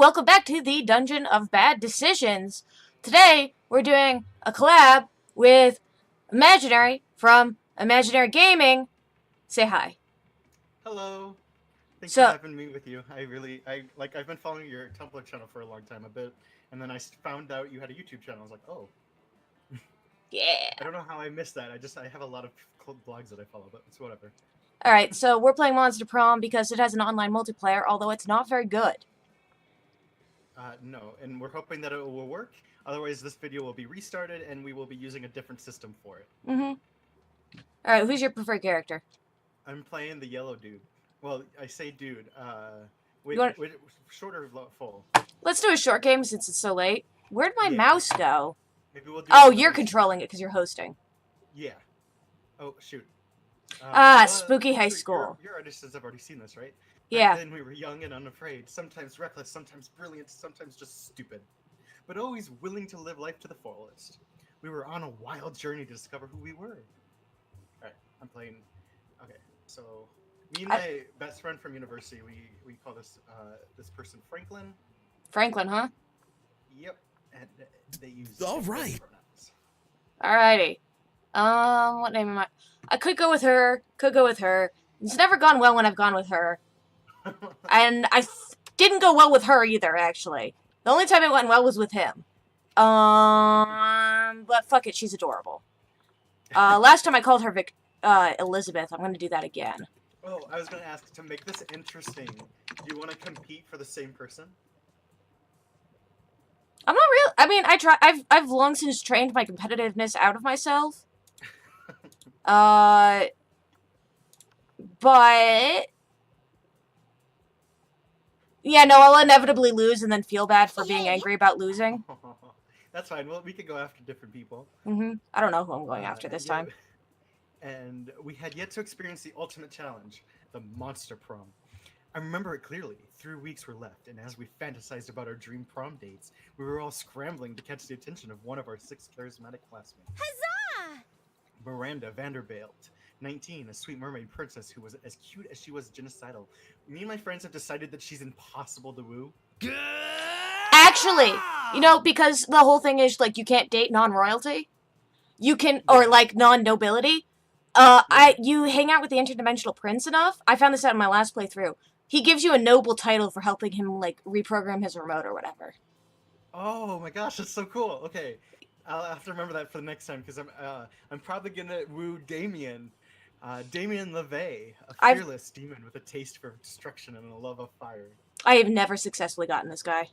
welcome back to the Dungeon of Bad Decisions. Today, we're doing a collab with Imaginary from Imaginary Gaming. Say hi. Hello. Thanks for So, having me with you. I've been following your Tumblr channel for a long time, a bit, and then found out you had a YouTube channel. I was like, oh, yeah. I don't know how I missed that. I have a lot of blogs that I follow, but it's whatever. Alright, so we're playing Monster Prom because it has an online multiplayer, although it's not very good. No, and we're hoping that it will work. Otherwise, this video will be restarted, and we will be using a different system for it. Alright, who's your preferred character? I'm playing the yellow dude. Well, I say dude. You want... wait, short or full? Let's do a short game since it's so late. Where'd my Yeah. mouse go? Maybe we'll do. Oh, you're controlling it because you're hosting. Yeah. Oh shoot. Spooky High School. Your artists have already seen this, right? Yeah. Back then we were young and unafraid, sometimes reckless, sometimes brilliant, sometimes just stupid, but always willing to live life to the fullest. We were on a wild journey to discover who we were. Alright, I'm playing. Okay, so me and my best friend from university, we call this person Franklin. Franklin, huh? Yep, and they use all right pronouns. Alrighty. What name am I? I could go with her. Could go with her. It's never gone well when I've gone with her. And I didn't go well with her either, actually. The only time it went well was with him. But fuck it, she's adorable. Last time I called her Elizabeth. I'm gonna do that again. Oh, I was gonna ask, to make this interesting, do you want to compete for the same person? I'm not real. I mean, I've long since trained my competitiveness out of myself. But yeah, no, I'll inevitably lose and then feel bad for being angry about losing. That's fine. Well, we could go after different people. I don't know who I'm going after this time. And we had yet to experience the ultimate challenge, the Monster Prom. I remember it clearly. 3 weeks were left, and as we fantasized about our dream prom dates, we were all scrambling to catch the attention of one of our 6 charismatic classmates. Huzzah! Miranda Vanderbilt, 19, a sweet mermaid princess who was as cute as she was genocidal. Me and my friends have decided that she's impossible to woo. Actually, you know, because the whole thing is, like, you can't date non-royalty. You can, or, like, non-nobility. You hang out with the interdimensional prince enough. I found this out in my last playthrough. He gives you a noble title for helping him, like, reprogram his remote or whatever. Oh my gosh, that's so cool. Okay, I'll have to remember that for the next time, because I'm probably gonna woo Damien. Damien LeVay, a fearless demon with a taste for destruction and a love of fire. I have never successfully gotten this guy.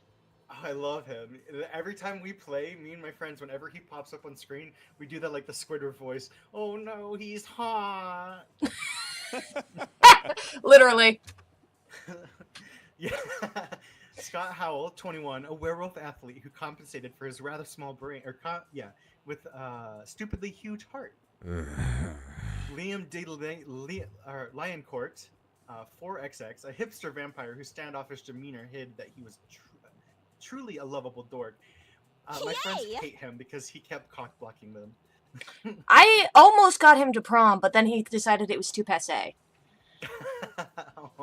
Oh, I love him. Every time we play, me and my friends, whenever he pops up on screen, we do that like the Squidward voice. Oh no, he's hot. Literally. Yeah. Scott Howell, 21, a werewolf athlete who compensated for his rather small brain, with a stupidly huge heart. Liam Lioncourt, 4XX, a hipster vampire whose standoffish demeanor hid that he was truly a lovable dork. My friends hate him because he kept cock-blocking them. I almost got him to prom, but then he decided it was too passé.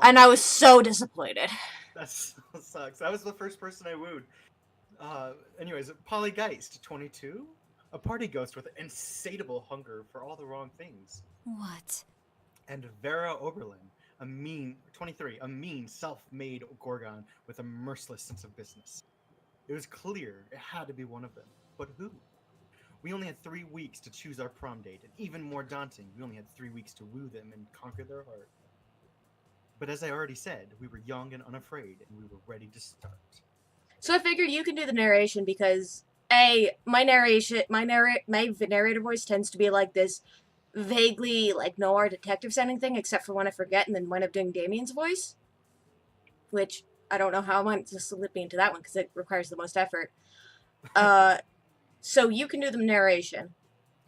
And I was so disappointed. That sucks. That was the first person I wooed. Anyways, Polygeist, 22, a party ghost with insatiable hunger for all the wrong things. What? And Vera Oberlin, 23, a mean, self-made Gorgon with a merciless sense of business. It was clear it had to be one of them, but who? We only had 3 weeks to choose our prom date, and even more daunting, we only had 3 weeks to woo them and conquer their heart. But as I already said, we were young and unafraid, and we were ready to start. So I figured you can do the narration because, my narrator voice tends to be like this vaguely, like, noir detective sounding thing, except for when I forget and then wind up doing Damien's voice. Which, I don't know how I'm just slipping into that one because it requires the most effort. So you can do the narration.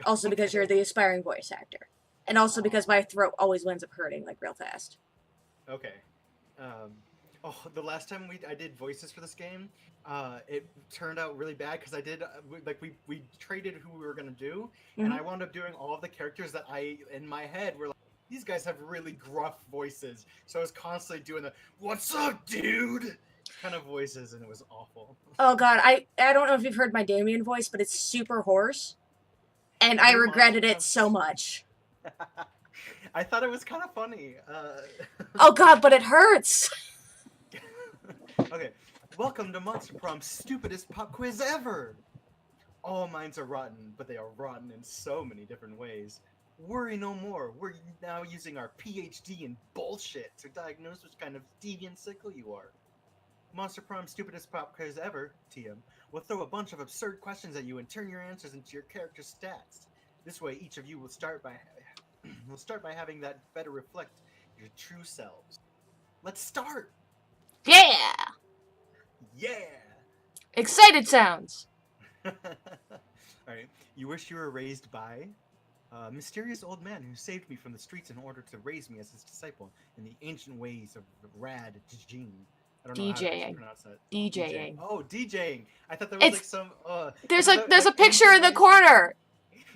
Also because you're the aspiring voice actor. And also because my throat always winds up hurting, like, real fast. Okay. The last time I did voices for this game, it turned out really bad because I did, we traded who we were going to do, and I wound up doing all of the characters that in my head, were like, these guys have really gruff voices. So I was constantly doing the, "What's up, dude?" kind of voices, and it was awful. Oh god, I don't know if you've heard my Damien voice, but it's super hoarse. And I New regretted monster it so much. I thought it was kind of funny. Oh god, but it hurts! Okay, welcome to Monster Prom's stupidest pop quiz ever! All minds are rotten, but they are rotten in so many different ways. Worry no more, we're now using our PhD in bullshit to diagnose which kind of deviant sickle you are. Monster Prom's stupidest pop quiz ever, TM, will throw a bunch of absurd questions at you and turn your answers into your character's stats. This way, each of you will start by having that better reflect your true selves. Let's start! Yeah! Yeah! Excited sounds! Alright, you wish you were raised by a mysterious old man who saved me from the streets in order to raise me as his disciple in the ancient ways of Rad Djinn. I don't know how to DJing. pronounce that. DJing. Oh, DJing! I thought there was It's- like some. There's a picture in the corner!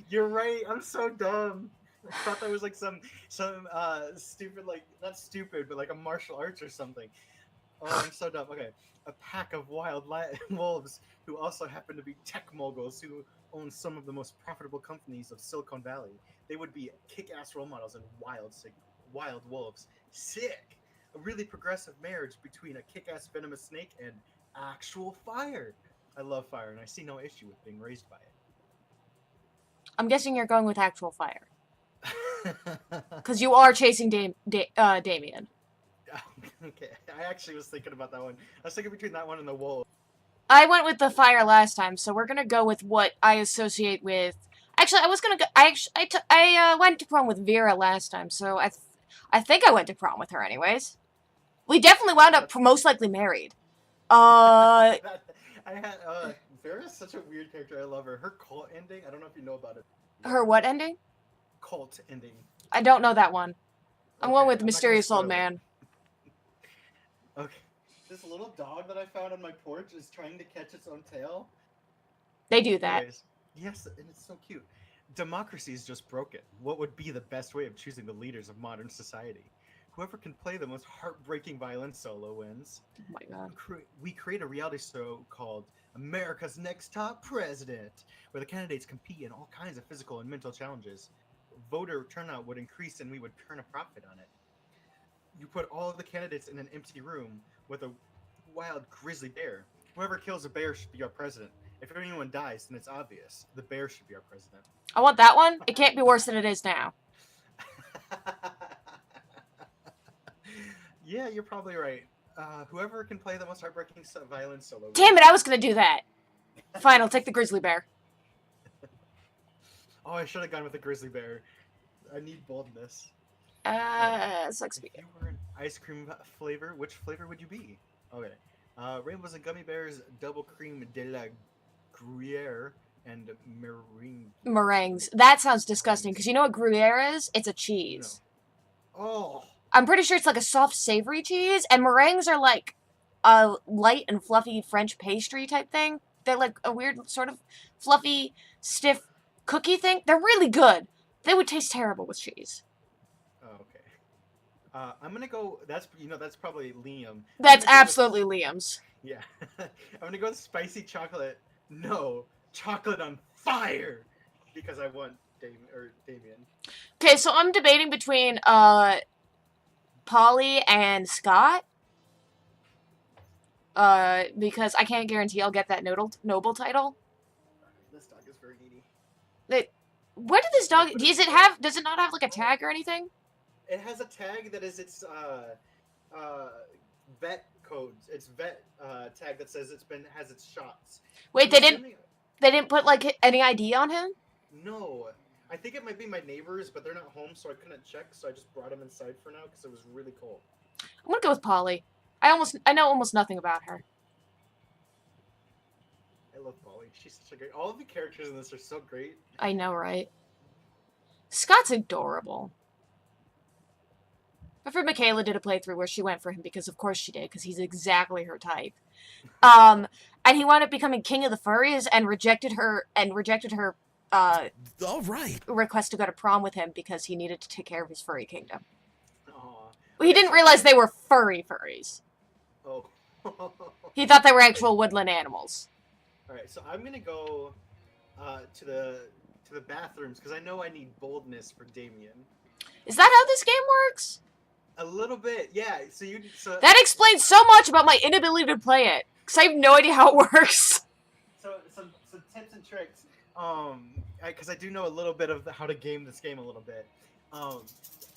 You're right. I'm so dumb. I thought that was like some stupid, like not stupid, but like a martial arts or something. Oh, I'm so dumb. Okay, a pack of wild wolves who also happen to be tech moguls who own some of the most profitable companies of Silicon Valley. They would be kick-ass role models and wild wolves. Sick. A really progressive marriage between a kick-ass venomous snake and actual fire. I love fire, and I see no issue with being raised by it. I'm guessing you're going with actual fire. Because you are chasing Damien. Okay, I actually was thinking about that one. I was thinking between that one and the wolf. I went with the fire last time, so we're gonna go with what I associate with... Actually, I was gonna go... I went to prom with Vera last time, so I think I went to prom with her anyways. We definitely wound up most likely married. Vera's such a weird character. I love her. Her cult ending, I don't know if you know about it. Her what ending? Cult ending. I don't know that one. I'm going with I'm not gonna Mysterious Old spoil it. Man. Okay. This little dog that I found on my porch is trying to catch its own tail. They do that. Anyways, yes, and it's so cute. Democracy is just broken. What would be the best way of choosing the leaders of modern society? Whoever can play the most heartbreaking violin solo wins. Oh my god. We create a reality show called America's Next Top President, where the candidates compete in all kinds of physical and mental challenges. Voter turnout would increase and we would turn a profit on it. You put all of the candidates in an empty room with a wild grizzly bear. Whoever kills a bear should be our president. If anyone dies, then it's obvious. The bear should be our president. I want that one. It can't be worse than it is now. Yeah, you're probably right. Whoever can play the most heartbreaking violin solo. Damn it, I was gonna do that. Fine, I'll take the grizzly bear. Oh, I should have gone with the grizzly bear. I need boldness. Sucks to be If you were an ice cream flavor, which flavor would you be? Okay. Rainbows and Gummy Bears, Double Cream de la Gruyere, and meringues. That sounds disgusting, because you know what Gruyere is? It's a cheese. No. Oh. I'm pretty sure it's like a soft, savory cheese, and meringues are like a light and fluffy French pastry type thing. They're like a weird sort of fluffy, stiff cookie thing. They're really good. They would taste terrible with cheese. Oh, okay. I'm gonna go. That's probably Liam. That's absolutely Liam's. Yeah. I'm gonna go with spicy chocolate. No, chocolate on fire, because I want Damien. Okay, so I'm debating between Polly and Scott. Because I can't guarantee I'll get that noble title. This dog is very needy. Where did this dog... Does it not have like a tag or anything? It has a tag that is its vet codes. Its vet tag that says has its shots. Wait, they didn't put like any ID on him? No, I think it might be my neighbors, but they're not home, so I couldn't check. So I just brought him inside for now because it was really cold. I'm gonna go with Polly. I know almost nothing about her. I love Polly. She's such a great... All of the characters in this are so great. I know, right? Scott's adorable. My friend Michaela did a playthrough where she went for him because of course she did, because he's exactly her type. And he wound up becoming king of the furries and rejected her all right. request to go to prom with him because he needed to take care of his furry kingdom. Aww. Well, he didn't realize they were furries. Oh, He thought they were actual woodland animals. All right, so I'm gonna go to the bathrooms because I know I need boldness for Damien. Is that how this game works? A little bit, yeah. So That explains so much about my inability to play it. Because I have no idea how it works. So some tips and tricks. Because I do know a little bit of how to game this game a little bit.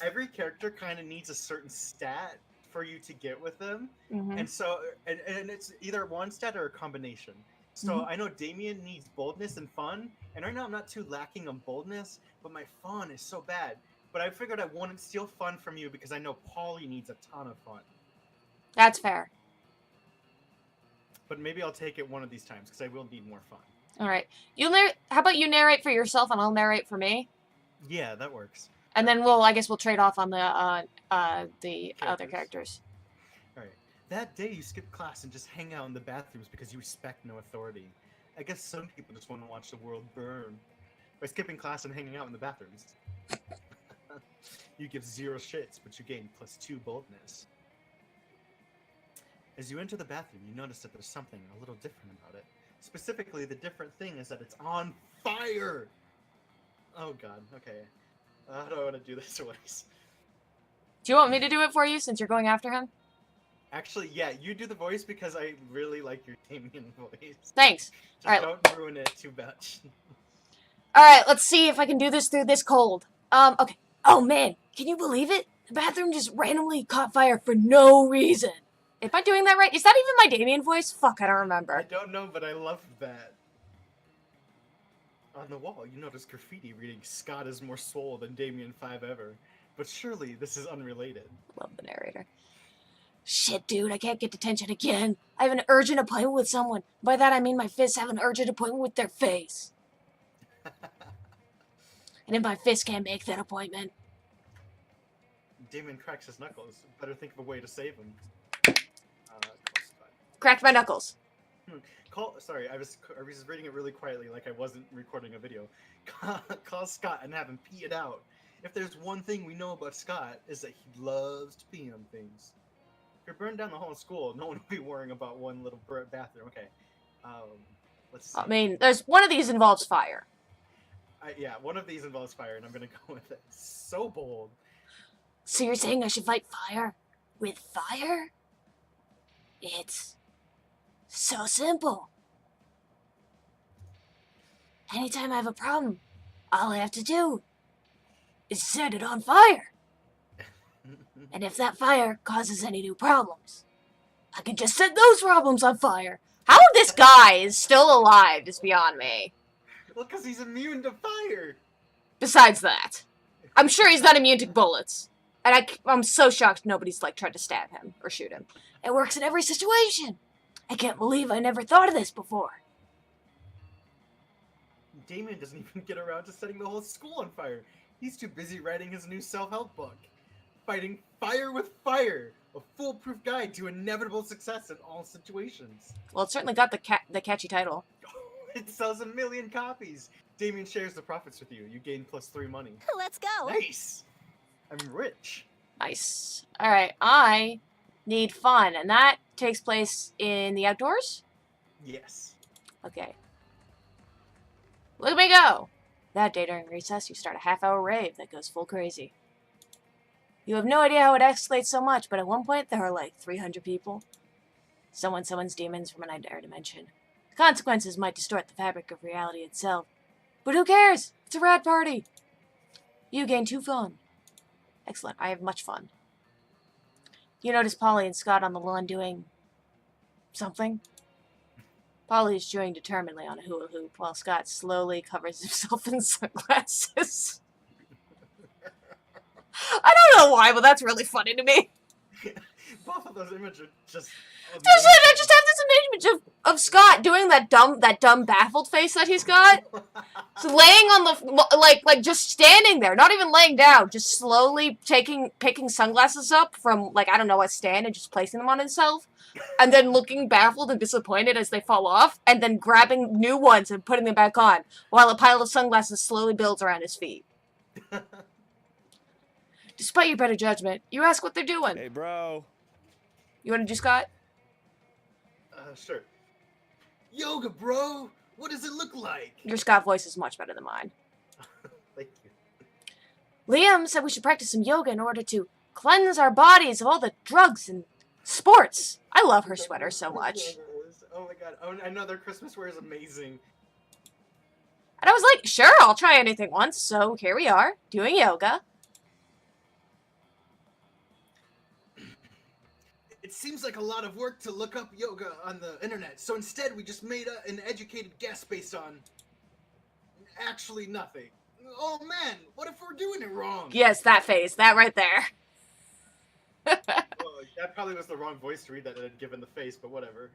Every character kind of needs a certain stat for you to get with them, and so and it's either one stat or a combination. So I know Damien needs boldness and fun, and right now I'm not too lacking on boldness, but my fun is so bad. But I figured I wouldn't steal fun from you because I know Paulie needs a ton of fun. That's fair. But maybe I'll take it one of these times because I will need more fun. All right. How about you narrate for yourself and I'll narrate for me? Yeah, that works. And then I guess we'll trade off on the other characters. All right. That day you skip class and just hang out in the bathrooms because you respect no authority. I guess some people just want to watch the world burn. By skipping class and hanging out in the bathrooms. You give 0 shits, but you gain +2 boldness. As you enter the bathroom, you notice that there's something a little different about it. Specifically, the different thing is that it's on fire! Oh god, okay. How do I want to do this voice? Do you want me to do it for you since you're going after him? Actually, yeah, you do the voice because I really like your Damien voice. Thanks. Just Alright. Don't ruin it too much. Alright, let's see if I can do this through this cold. Okay. Oh man, can you believe it? The bathroom just randomly caught fire for no reason. Am I doing that right? Is that even my Damien voice? Fuck, I don't remember. I don't know, but I love that. On the wall, you notice graffiti reading Scott is more swole than Damien 5 ever. But surely this is unrelated. Love the narrator. Shit, dude, I can't get detention again. I have an urgent appointment with someone. By that I mean my fists have an urgent appointment with their face. And if my fist can't make that appointment... Damien cracks his knuckles. Better think of a way to save him. Cracked my knuckles. Sorry, I was reading it really quietly like I wasn't recording a video. Call Scott and have him pee it out. If there's one thing we know about Scott, is that he loves to pee on things. If you burn down the whole school, no one will be worrying about one little bathroom. Okay, let's see. I mean, there's one of these involves fire. Yeah, one of these involves fire, and I'm gonna go with it. So bold. So you're saying I should fight fire with fire? It's so simple. Anytime I have a problem, all I have to do is set it on fire. And if that fire causes any new problems, I can just set those problems on fire. How this guy is still alive is beyond me. Well, because he's immune to fire. Besides that, I'm sure he's not immune to bullets. And I'm so shocked nobody's, like, tried to stab him or shoot him. It works in every situation. I can't believe I never thought of this before. Damien doesn't even get around to setting the whole school on fire. He's too busy writing his new self-help book. Fighting fire with fire. A foolproof guide to inevitable success in all situations. Well, it certainly got the catchy title. It sells 1 million copies. Damien shares the profits with you. You gain +3 money. Let's go. Nice. I'm rich. Nice. Alright, I need fun, and that takes place in the outdoors? Yes. Okay. Look at me go! That day during recess, you start a half-hour rave that goes full crazy. You have no idea how it escalates so much, but at one point there are like 300 people. Someone summons demons from another dimension. The consequences might distort the fabric of reality itself. But who cares? It's a rad party! You gain 2 fun. Excellent. I have much fun. You notice Polly and Scott on the lawn doing something. Polly is chewing determinedly on a hula hoop while Scott slowly covers himself in sunglasses. I don't know why, but that's really funny to me. Both of those images are just... I just have this image of Scott doing that dumb baffled face that he's got. So laying on the like just standing there, not even laying down, just slowly picking sunglasses up from like I don't know a stand and just placing them on himself, and then looking baffled and disappointed as they fall off, and then grabbing new ones and putting them back on while a pile of sunglasses slowly builds around his feet. Despite your better judgment, you ask what they're doing. Hey, bro. You want to do Scott? Sure. Yoga, bro. What does it look like? Your Scott voice is much better than mine. Thank you. Liam said we should practice some yoga in order to cleanse our bodies of all the drugs and sports. I love her sweater so much. Oh my god. Oh, I know their Christmas wear is amazing. And I was like, sure, I'll try anything once. So here we are, doing yoga. It seems like a lot of work to look up yoga on the internet, so instead we just made an educated guess based on actually nothing. Oh man, what if we're doing it wrong? Yes, that face, that right there. Well, that probably was the wrong voice to read that given the face, but whatever.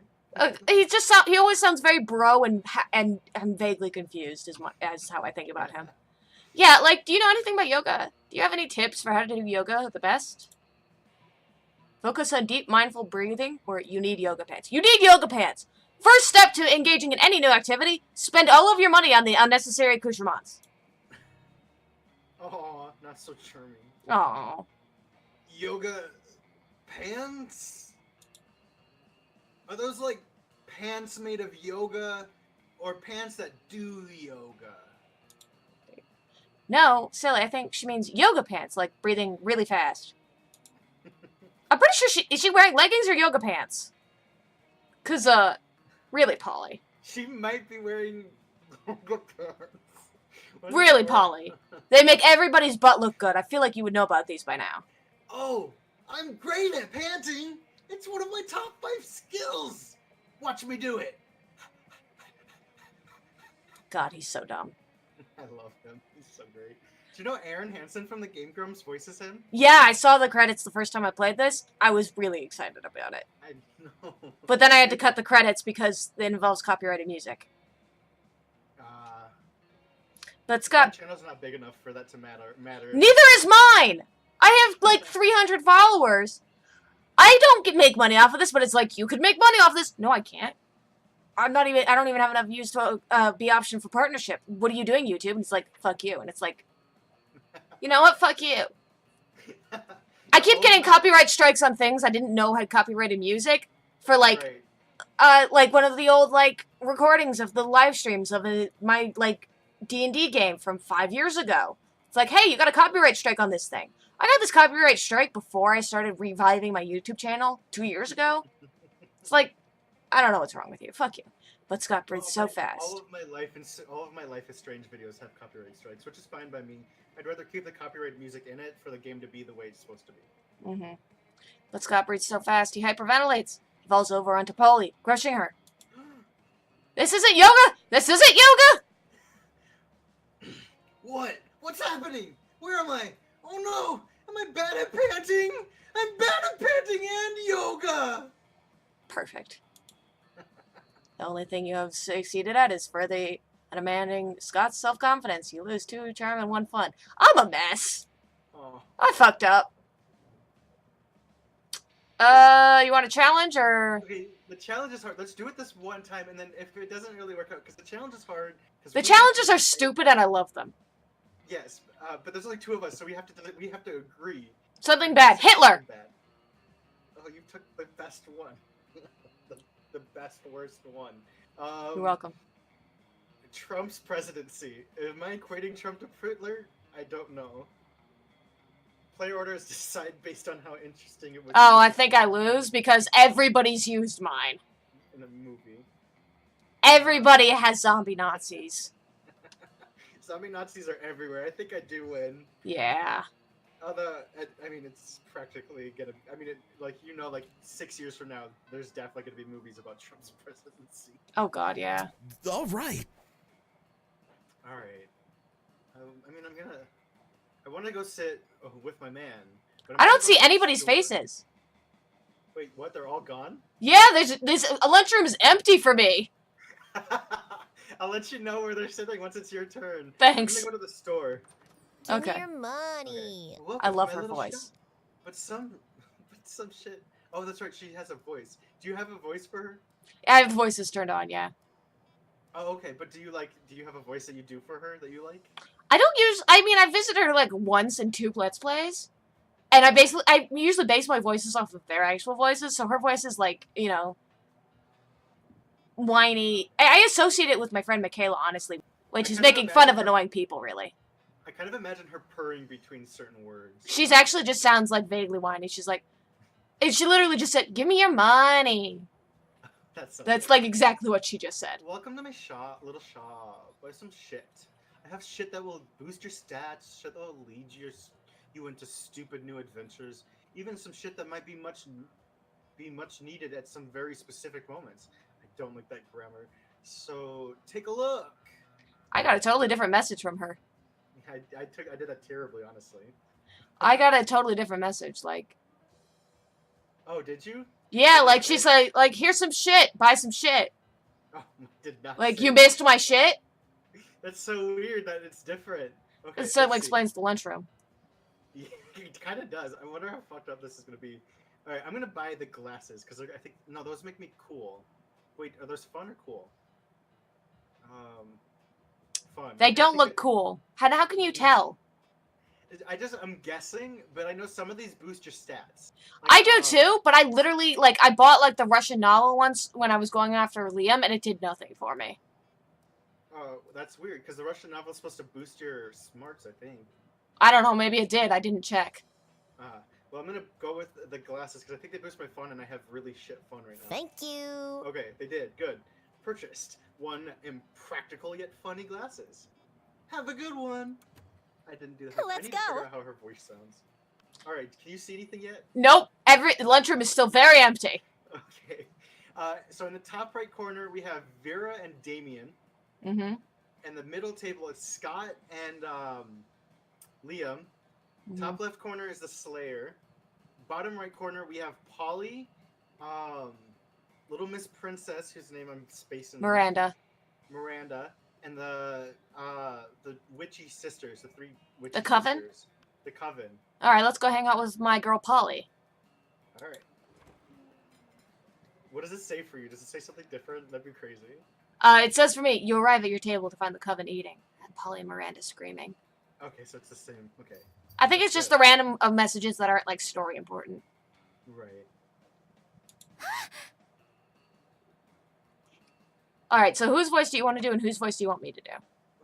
He always sounds very bro and vaguely confused as how I think about him. Yeah, like, do you know anything about yoga? Do you have any tips for how to do yoga the best? Focus on deep, mindful breathing, or you need yoga pants. You need yoga pants! First step to engaging in any new activity, spend all of your money on the unnecessary accoutrements. Oh, not so charming. Oh. Yoga pants? Are those like pants made of yoga or pants that do yoga? No, silly, I think she means yoga pants, like breathing really fast. I'm pretty sure is she wearing leggings or yoga pants? 'Cause, really, Polly. She might be wearing yoga pants. Really, Polly. They make everybody's butt look good. I feel like you would know about these by now. Oh, I'm great at panting. It's one of my top 5 skills. Watch me do it. God, he's so dumb. I love him. He's so great. Do you know Aaron Hansen from the Game Grumps voices him? Yeah, I saw the credits the first time I played this. I was really excited about it. I know. But then I had to cut the credits because it involves copyrighted music. But Scott... My channel's not big enough for that to matter. Neither is mine! I have, like, 300 followers. I don't make money off of this, but it's like, you could make money off this. No, I can't. I don't even have enough views to be option for partnership. What are you doing, YouTube? And it's like, fuck you. And it's like, you know what? Fuck you. I keep getting copyright strikes on things I didn't know had copyrighted music for, like, like one of the old, like, recordings of the live streams of my, like, D&D game from 5 years ago. It's like, hey, you got a copyright strike on this thing. I got this copyright strike before I started reviving my YouTube channel 2 years ago. It's like, I don't know what's wrong with you. Fuck you. But Scott breathes so fast. All of my Life is Strange videos have copyright strikes, which is fine by me. I'd rather keep the copyright music in it for the game to be the way it's supposed to be. Mm-hmm. But Scott breathes so fast, he hyperventilates. He falls over onto Polly, crushing her. This isn't yoga! This isn't yoga! What? What's happening? Where am I? Oh no! Am I bad at panting? I'm bad at panting and yoga! Perfect. The only thing you have succeeded at is further demanding Scott's self-confidence. You lose 2 charm and 1 fun. I'm a mess. Oh. I fucked up. You want a challenge, or...? Okay, the challenge is hard. Let's do it this one time, and then if it doesn't really work out, because the challenge is hard... The challenges are stupid, and I love them. Yes, but there's only 2 of us, so we have to agree. Something bad. Hitler! Bad. Oh, you took the best one. the best, worst one. You're welcome. Trump's presidency. Am I equating Trump to Hitler? I don't know. Player orders decide based on how interesting it would be. Oh, I think I lose because everybody's used mine. In a movie. Everybody has zombie Nazis. Zombie Nazis are everywhere. I think I do win. Yeah. Although, I mean, it's practically gonna... I mean, like 6 years from now, there's definitely gonna be movies about Trump's presidency. Oh, God, yeah. All right. Alright. I mean, I want to go sit with my man. But I don't see anybody's faces. Wait, what? They're all gone? Yeah, this lunchroom is empty for me. I'll let you know where they're sitting once it's your turn. Thanks. I'm gonna go to the store. Okay. Your money. Okay. Look, I love my her little voice. shop. But some shit. Oh, that's right. She has a voice. Do you have a voice for her? I have voices turned on, yeah. Oh, okay. But do you have a voice that you do for her that you like? I visited her like once in 2 Let's Plays. And I usually base my voices off of their actual voices, so her voice is like, whiny. I associate it with my friend Michaela, honestly, which I is kind of making fun of imagine her- annoying people, really. I kind of imagine her purring between certain words. She's actually just sounds like vaguely whiny. She's like, and she literally just said, "Give me your money." That's like exactly what she just said. Welcome to my shop, little shop. Buy some shit. I have shit that will boost your stats, shit that will lead you into stupid new adventures, even some shit that might be much needed at some very specific moments. I don't like that grammar. So take a look. I got a totally different message from her. I did that terribly, honestly. I got a totally different message. Like, oh, did you? Yeah, like she's like, here's some shit. Buy some shit. Oh, I did not. Like, you missed my shit? That's so weird that it's different. Okay. It certainly explains the lunchroom. Yeah, it kind of does. I wonder how fucked up this is gonna be. All right, I'm gonna buy the glasses because I think no, those make me cool. Wait, are those fun or cool? Fun. They don't look cool. How can you tell? I'm guessing, but I know some of these boost your stats. Like, I do too, but I literally, like, I bought, like, the Russian novel once when I was going after Liam, and it did nothing for me. Oh, that's weird, because the Russian novel is supposed to boost your smarts, I think. I don't know, maybe it did. I didn't check. Well, I'm gonna go with the glasses, because I think they boost my fun, and I have really shit fun right now. Thank you. Okay, they did. Good. Purchased. 1 impractical yet funny glasses. Have a good one! I didn't do that. Let's I need go. to figure out how her voice sounds. Alright, can you see anything yet? Nope. The lunchroom is still very empty. Okay. So in the top right corner, we have Vera and Damien. Mm-hmm. And the middle table is Scott and Liam. Mm-hmm. Top left corner is the Slayer. Bottom right corner, we have Polly, Little Miss Princess, whose name I'm spacing. Miranda. And the witchy sisters, the 3 witchy The coven? sisters. The coven. Alright, let's go hang out with my girl Polly. Alright. What does it say for you? Does it say something different? That'd be crazy. It says for me, you arrive at your table to find the coven eating. And Polly and Miranda screaming. Okay, so it's the same. Okay. I think it's just the random messages that aren't, like, story important. Right. Alright, so whose voice do you want to do and whose voice do you want me to do?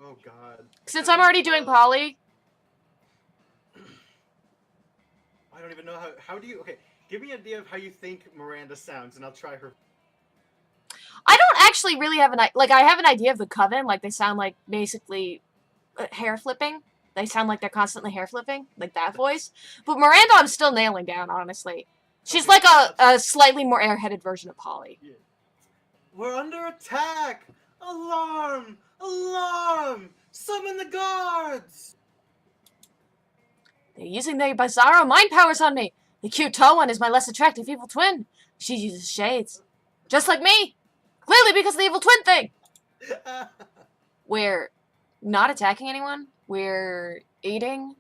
Oh, God. Since I'm already doing Polly. I don't even know how do you... Okay, give me an idea of how you think Miranda sounds, and I'll try her... I don't actually really have like, I have an idea of the coven. Like, they sound like, basically, hair flipping. They sound like they're constantly hair flipping. Like, that voice. But Miranda, I'm still nailing down, honestly. She's like a slightly more airheaded version of Polly. Yeah. We're under attack! Alarm! Alarm! Summon the guards! They're using their bizarro mind powers on me. The cute tall one is my less attractive evil twin. She uses shades. Just like me. Clearly because of the evil twin thing. We're not attacking anyone. We're eating.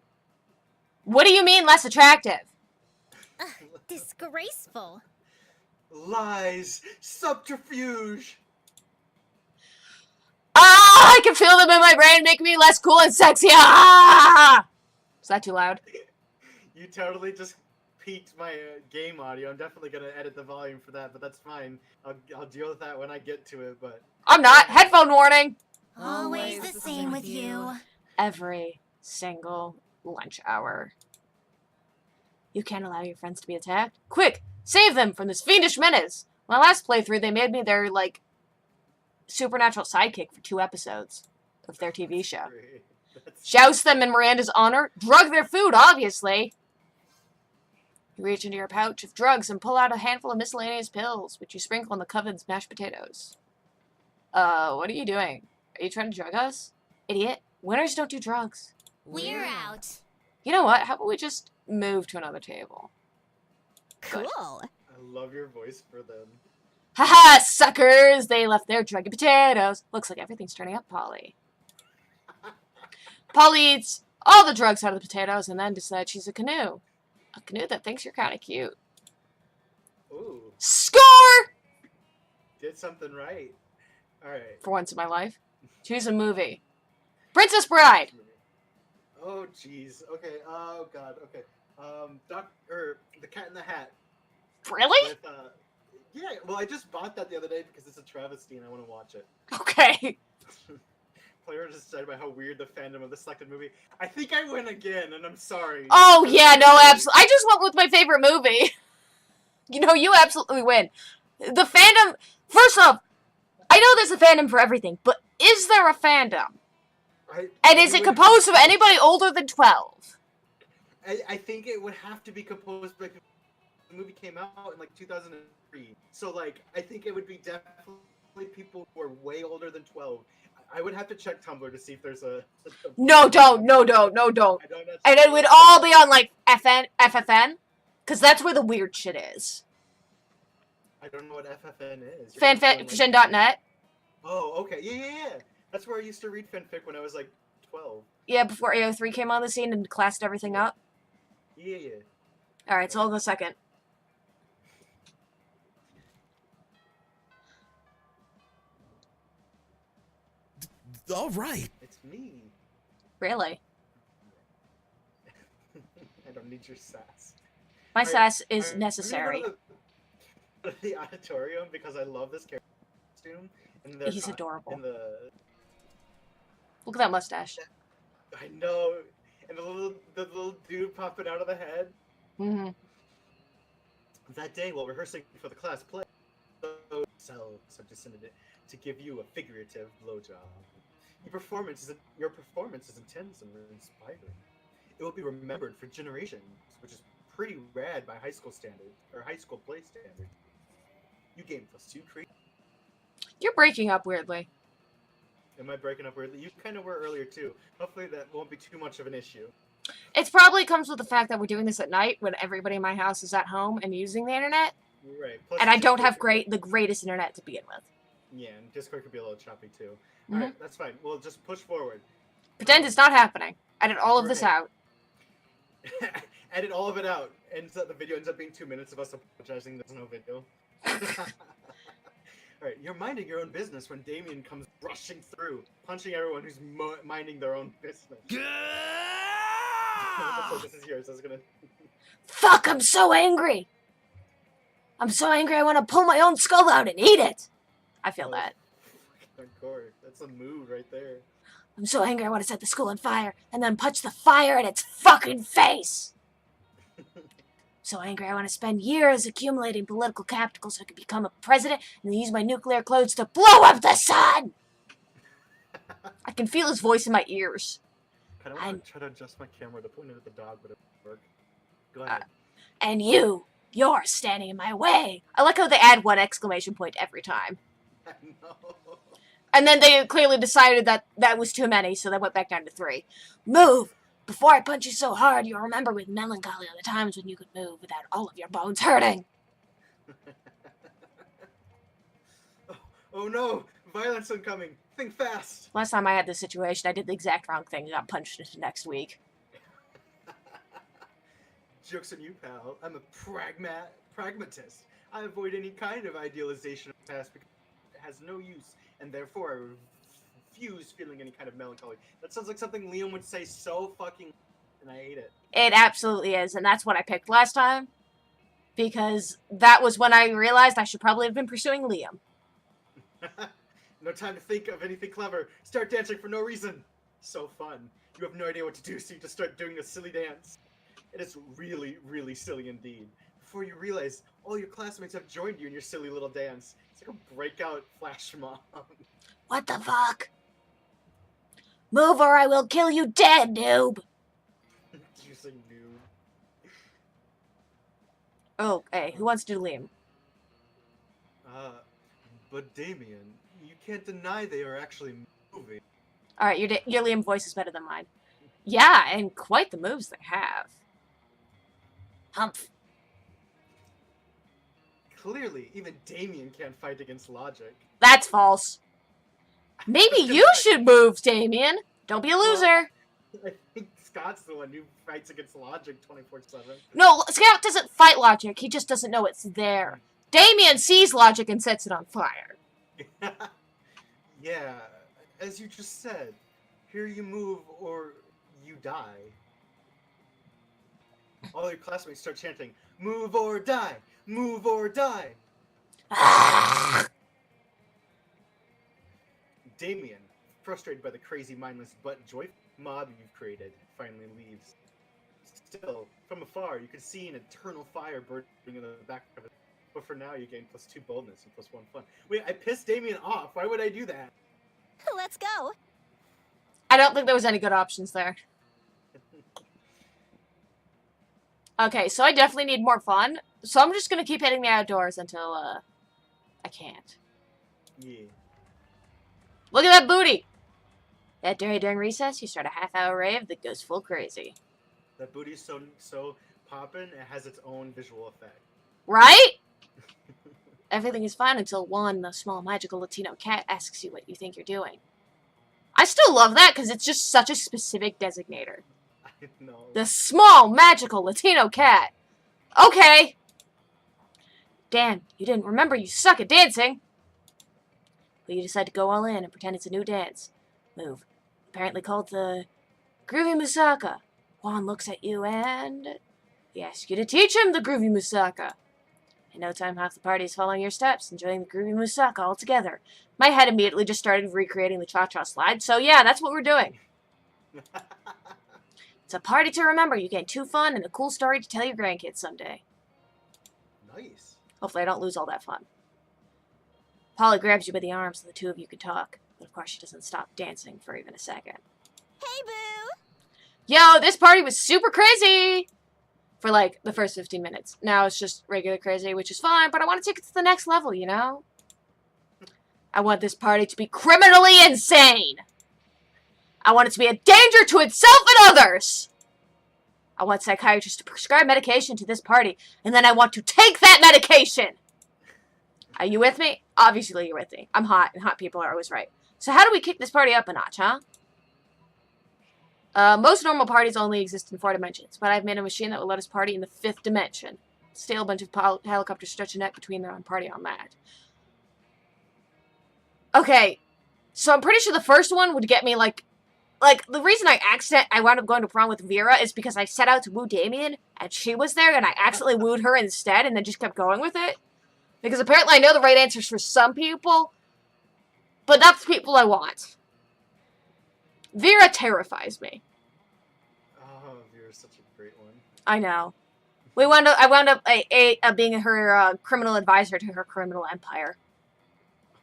What do you mean less attractive? Disgraceful. Lies! Subterfuge! Ah! I can feel them in my brain making me less cool and sexy. Ah! Is that too loud? You totally just peaked my game audio. I'm definitely gonna edit the volume for that, but that's fine. I'll deal with that when I get to it, but... I'm not. Headphone warning. Always the same with you. Every single lunch hour. You can't allow your friends to be attacked. Quick! Save them from this fiendish menace! My last playthrough, they made me their, like, supernatural sidekick for 2 episodes of their TV show. Joust them in Miranda's honor. Drug their food, obviously. You reach into your pouch of drugs and pull out a handful of miscellaneous pills, which you sprinkle on the coven's mashed potatoes. What are you doing? Are you trying to drug us? Idiot. Winners don't do drugs. We're out. You know what? How about we just move to another table? Good. Cool. I love your voice for them. Haha, suckers! They left their druggy potatoes. Looks like everything's turning up, Polly. Polly eats all the drugs out of the potatoes and then decides she's a canoe. A canoe that thinks you're kind of cute. Ooh. Score! Did something right. Alright. For once in my life. Choose a movie. Princess Bride! Oh, jeez. Okay. Oh, God. Okay. The Cat in the Hat. Really? With, Yeah, well, I just bought that the other day because it's a travesty and I want to watch it. Okay. Player just said about how weird the fandom of the selected movie. I think I win again, and I'm sorry. Oh, yeah, no, absolutely. I just went with my favorite movie. You know, you absolutely win. The fandom, first off, I know there's a fandom for everything, but is there a fandom? And is it composed of anybody older than 12? I think it would have to be composed because the movie came out in like 2003. So like I think it would be definitely people who are way older than 12. I would have to check Tumblr to see if there's a No, don't. I don't And it would all be on like FFN, because that's where the weird shit is. I don't know what FFN is. Fanfiction.net. Oh, okay. Yeah. That's where I used to read fanfic when I was like 12. Yeah, before AO3 came on the scene and classed everything up. Yeah. Alright, so hold on a second. All right. It's me. Really? I don't need your sass. My sass is I'm necessary. gonna go to the auditorium because I love this character costume. And He's adorable. Look at that mustache. I know. And the little dude popping out of the head. Mm-hmm. That day, while rehearsing for the class play, selves have descended to give you a figurative blowjob. Your performance is intense and inspiring. It will be remembered for generations, which is pretty rad by high school standards, or high school play standards. You gain +2 creep. You're breaking up weirdly. Am I breaking up weirdly? You kind of were earlier too. Hopefully that won't be too much of an issue. It probably comes with the fact that we're doing this at night when everybody in my house is at home and using the internet. Right. And I don't have the greatest internet to begin with. Yeah, and Discord could be a little choppy too. Mm-hmm. Alright, that's fine. We'll just push forward. Pretend it's not happening. Edit all of this out. Edit all of it out. And so the video ends up being 2 minutes of us apologizing there's no video. Alright, you're minding your own business when Damien comes rushing through, punching everyone who's minding their own business. This is yours. I was gonna... Fuck, I'm so angry! I'm so angry I want to pull my own skull out and eat it! I feel that. Hardcore. That's a mood right there. I'm so angry I want to set the school on fire and then punch the fire in its fucking face! So angry I want to spend years accumulating political capital so I could become a president and then use my nuclear clothes to blow up the sun! I can feel his voice in my ears. I don't want to try to adjust my camera to point it at the dog, but it won't work. Go ahead. And you're standing in my way. I like how they add one exclamation point every time. I know. And then they clearly decided that that was too many, so they went back down to 3. Move! Before I punch you so hard, you'll remember with melancholy all the times when you could move without all of your bones hurting. Oh no! Violence incoming! Think fast! Last time I had this situation, I did the exact wrong thing and got punched into next week. Joke's on you, pal. I'm a pragmatist. I avoid any kind of idealization of the past because it has no use, and therefore I refuse feeling any kind of melancholy. That sounds like something Liam would say so fucking, and I hate it. It absolutely is, and that's what I picked last time, because that was when I realized I should probably have been pursuing Liam. No time to think of anything clever. Start dancing for no reason. So fun. You have no idea what to do, so you just start doing a silly dance. It is really, really silly indeed. Before you realize, all your classmates have joined you in your silly little dance. It's like a breakout flash mob. What the fuck? Move or I will kill you dead, noob! You say noob. Oh, hey, who wants to do Liam? But Damien, you can't deny they are actually moving. Alright, your Liam voice is better than mine. Yeah, and quite the moves they have. Humph. Clearly, even Damien can't fight against logic. That's false. Maybe you should move, Damien. Don't be a loser. I think Scott's the one who fights against logic 24/7. No, Scott doesn't fight logic. He just doesn't know it's there. Damien sees logic and sets it on fire. Yeah, as you just said, here you move or you die. All your classmates start chanting, "Move or die! Move or die!" Damien, frustrated by the crazy, mindless, but joyful mob you've created, finally leaves. Still, from afar, you can see an eternal fire burning in the back of it. But for now, you gain +2 boldness and +1 fun. Wait, I pissed Damien off. Why would I do that? Let's go. I don't think there was any good options there. Okay, so I definitely need more fun. So I'm just gonna keep hitting the outdoors until, I can't. Yeah. Look at that booty! That day during recess, you start a half-hour rave that goes full crazy. That booty's so poppin', it has its own visual effect. Right? Everything is fine until one, the small magical Latino cat, asks you what you think you're doing. I still love that because it's just such a specific designator. I know. The small magical Latino cat. Okay. Dan, you didn't remember you suck at dancing. But you decide to go all in and pretend it's a new dance move. Apparently called the Groovy Musaka. Juan looks at you and he asks you to teach him the Groovy Musaka. In no time, half the party is following your steps, enjoying the Groovy Musaka all together. My head immediately just started recreating the cha-cha slide, so yeah, that's what we're doing. It's a party to remember. You gain 2 fun and a cool story to tell your grandkids someday. Nice. Hopefully I don't lose all that fun. Polly grabs you by the arm so the two of you can talk. But of course she doesn't stop dancing for even a second. Hey, boo. Yo, this party was super crazy! For like the first 15 minutes. Now it's just regular crazy, which is fine, but I want to take it to the next level, you know? I want this party to be criminally insane! I want it to be a danger to itself and others! I want psychiatrists to prescribe medication to this party, and then I want to take that medication! Are you with me? Obviously you're with me. I'm hot, and hot people are always right. So how do we kick this party up a notch, huh? Most normal parties only exist in 4 dimensions, but I've made a machine that will let us party in the 5th dimension. Steal a bunch of helicopters, stretch a net between them, and party on that. Okay, so I'm pretty sure the first one would get me, like, the reason I wound up going to prom with Vera is because I set out to woo Damien, and she was there, and I accidentally wooed her instead, and then just kept going with it. Because apparently I know the right answers for some people, but not the people I want. Vera terrifies me. Oh, you're such a great one. I know. I wound up being her criminal advisor to her criminal empire.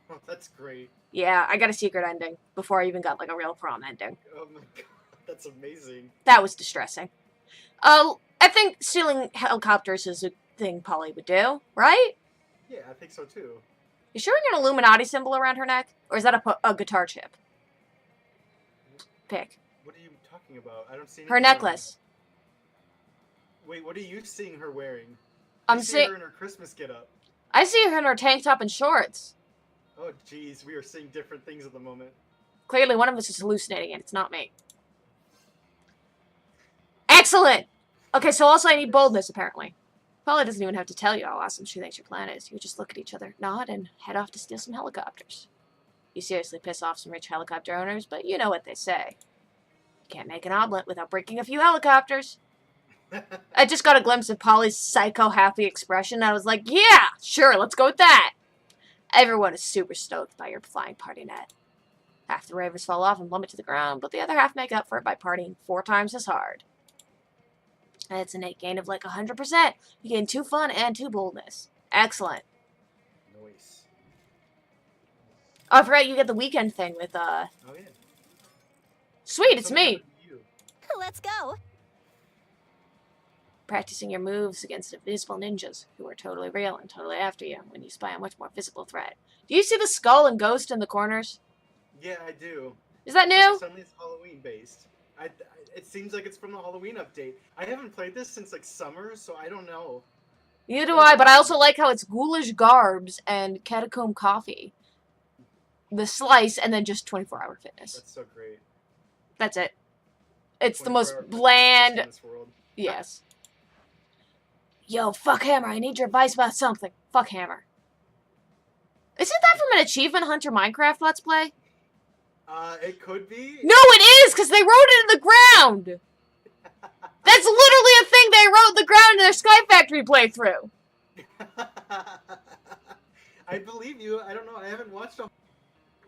Oh, that's great. Yeah, I got a secret ending before I even got like a real prom ending. Oh my god, that's amazing. That was distressing. I think stealing helicopters is a thing Polly would do, right? Yeah, I think so too. You sure we're an Illuminati symbol around her neck? Or is that a guitar chip? Pick. What are you talking about? I don't see Her anything on necklace. her. Wait, what are you seeing her wearing? I'm I see seeing. her in her Christmas getup. I see her in her tank top and shorts. Oh, jeez, we are seeing different things at the moment. Clearly, one of us is hallucinating, and it's not me. Excellent! Okay, so also I need boldness, apparently. Polly doesn't even have to tell you how awesome she thinks your plan is. You just look at each other, nod, and head off to steal some helicopters. You seriously piss off some rich helicopter owners, but you know what they say. You can't make an omelet without breaking a few helicopters. I just got a glimpse of Polly's psycho-happy expression, and I was like, yeah, sure, let's go with that. Everyone is super stoked by your flying party net. Half the ravers fall off and plummet to the ground, but the other half make up for it by partying 4 times as hard. That's a net gain of like 100%. You gain 2 fun and 2 boldness. Excellent. Nice. Oh, I forgot you get the weekend thing with, Oh, yeah. Sweet, it's Something me! happened to you. Let's go. Practicing your moves against invisible ninjas who are totally real and totally after you when you spy a much more physical threat. Do you see the skull and ghost in the corners? Yeah, I do. Is that It's new? like suddenly it's Halloween based. It seems like it's from the Halloween update. I haven't played this since like summer, so I don't know. Neither do I, but I also like how it's ghoulish garbs and catacomb coffee. The slice, and then just 24-hour fitness. That's so great. That's it. It's the 24 most hours bland... in this world. Yes. Yo, fuck Hammer, I need your advice about something. Fuck Hammer. Isn't that from an Achievement Hunter Minecraft Let's Play? It could be. No, it is, because they wrote it in the ground! That's literally a thing they wrote in the ground in their Sky Factory playthrough! I believe you. I don't know. I haven't watched all.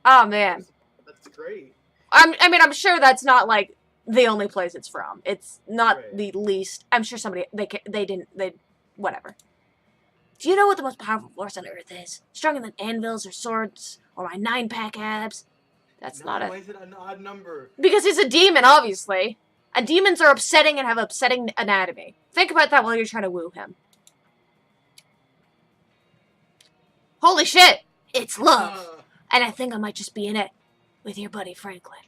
Oh man. That's great. I mean, I'm sure that's not like the only place it's from. It's not Right. the least. I'm sure somebody they whatever. Do you know what the most powerful force on Earth is? Stronger than anvils or swords or my 9-pack abs? That's No, not why a is it an odd number? because he's a demon, obviously. And demons are upsetting and have upsetting anatomy. Think about that while you're trying to woo him. Holy shit! It's love! And I think I might just be in it with your buddy Franklin.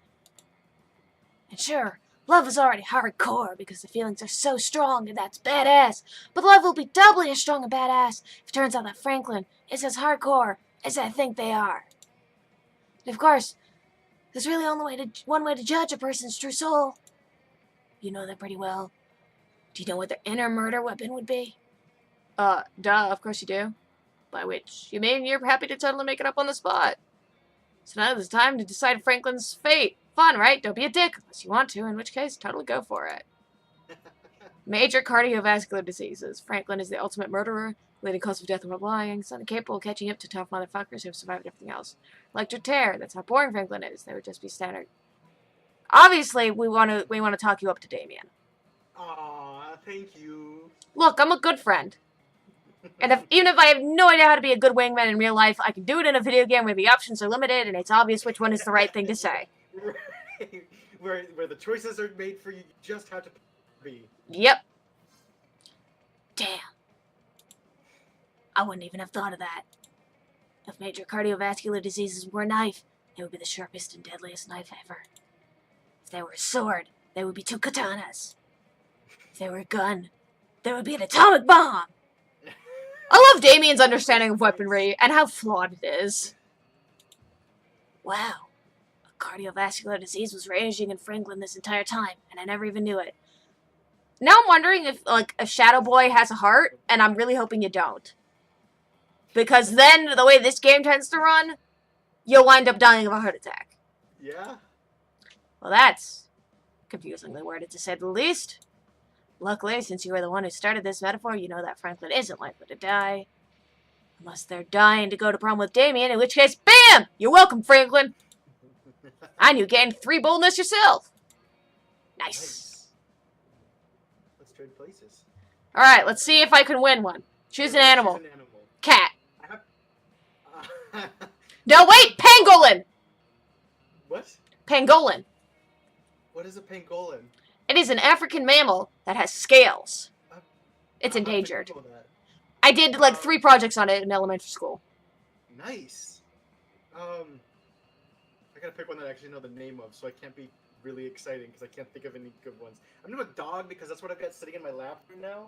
And sure, love is already hardcore because the feelings are so strong and that's badass. But love will be doubly as strong and badass if it turns out that Franklin is as hardcore as I think they are. And of course, there's really only one way to judge a person's true soul. You know that pretty well. Do you know what their inner murder weapon would be? Duh, of course you do. By which you mean you're happy to totally make it up on the spot. So now it's time to decide Franklin's fate. Fun, right? Don't be a dick unless you want to, in which case, totally go for it. Major cardiovascular diseases. Franklin is the ultimate murderer, leading cause of death while lying, so incapable of catching up to tough motherfuckers who have survived everything else. Electric tear. That's how boring Franklin is. They would just be standard. Obviously, we want to talk you up to Damien. Aw, thank you. Look, I'm a good friend. And even if I have no idea how to be a good wingman in real life, I can do it in a video game where the options are limited and it's obvious which one is the right thing to say. Right. Where the choices are made for you, you just have to be. Yep. Damn. I wouldn't even have thought of that. If major cardiovascular diseases were a knife, it would be the sharpest and deadliest knife ever. If they were a sword, they would be 2 katanas. If they were a gun, there would be an atomic bomb. I love Damien's understanding of weaponry and how flawed it is. Wow. A cardiovascular disease was raging in Franklin this entire time, and I never even knew it. Now I'm wondering if, like, a Shadow Boy has a heart, and I'm really hoping you don't. Because then, the way this game tends to run, you'll wind up dying of a heart attack. Yeah? Well, that's confusingly worded, to say the least. Luckily, since you were the one who started this metaphor, you know that Franklin isn't likely to die. Unless they're dying to go to prom with Damien, in which case, BAM! You're welcome, Franklin! And you gained 3 boldness yourself. Nice. Let's trade places. Alright, let's see if I can win one. Choose an animal. Choose an animal. Cat. I have... No, wait! Pangolin! What? Pangolin. What is a pangolin? It is an African mammal that has scales. It's I'll have to endangered. Google that. I did, like, 3 projects on it in elementary school. Nice. I gotta pick one that I actually know the name of, so I can't be really exciting because I can't think of any good ones. I'm gonna go dog because that's what I've got sitting in my lap right now.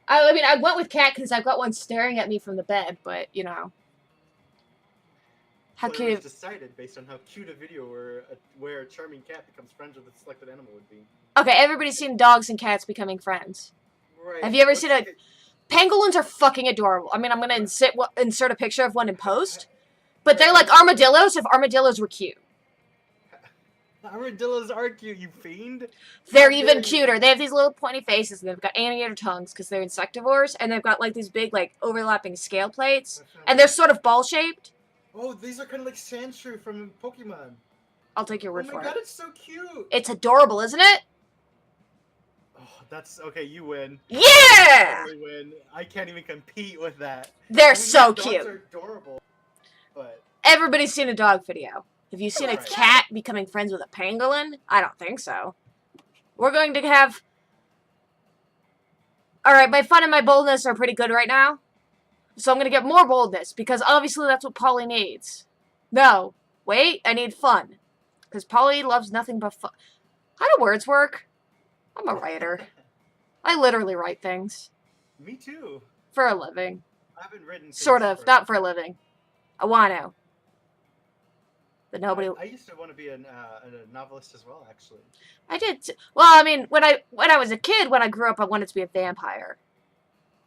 I mean, I went with cat because I've got one staring at me from the bed, but, you know. How Well, it cute. was decided based on how cute a video where a charming cat becomes friends with a selected animal would be. Okay, everybody's seen dogs and cats becoming friends. Right. Have you ever Let's seen a... take it- Pangolins are fucking adorable. I mean, I'm going to insert a picture of one in post. But they're like armadillos if armadillos were cute. Armadillos are cute, you fiend. They're How even dare you. cuter. They have these little pointy faces, and they've got alligator tongues because they're insectivores, and they've got like these big, like, overlapping scale plates. And they're sort of ball-shaped. Oh, these are kind of like Sandshrew from Pokemon. I'll take your Oh word my for god, it. it's so cute. It's adorable, isn't it? Oh, that's okay. You win. Yeah! Totally win. I can't even compete with that. They're I mean, so yeah, dogs cute. are adorable, but Everybody's seen a dog video. Have you seen a Right. cat becoming friends with a pangolin? I don't think so. We're going to have... Alright, my fun and my boldness are pretty good right now. So I'm going to get more boldness, because obviously that's what Polly needs. No. Wait, I need fun. Because Polly loves nothing but fun. How do words work? I'm a writer. I literally write things. me too. For a living. I haven't written. Sort things of. Not for a living. I want to. But nobody... I used to want to be a novelist as well, actually. I did. Well, I mean, when I was a kid, when I grew up, I wanted to be a vampire.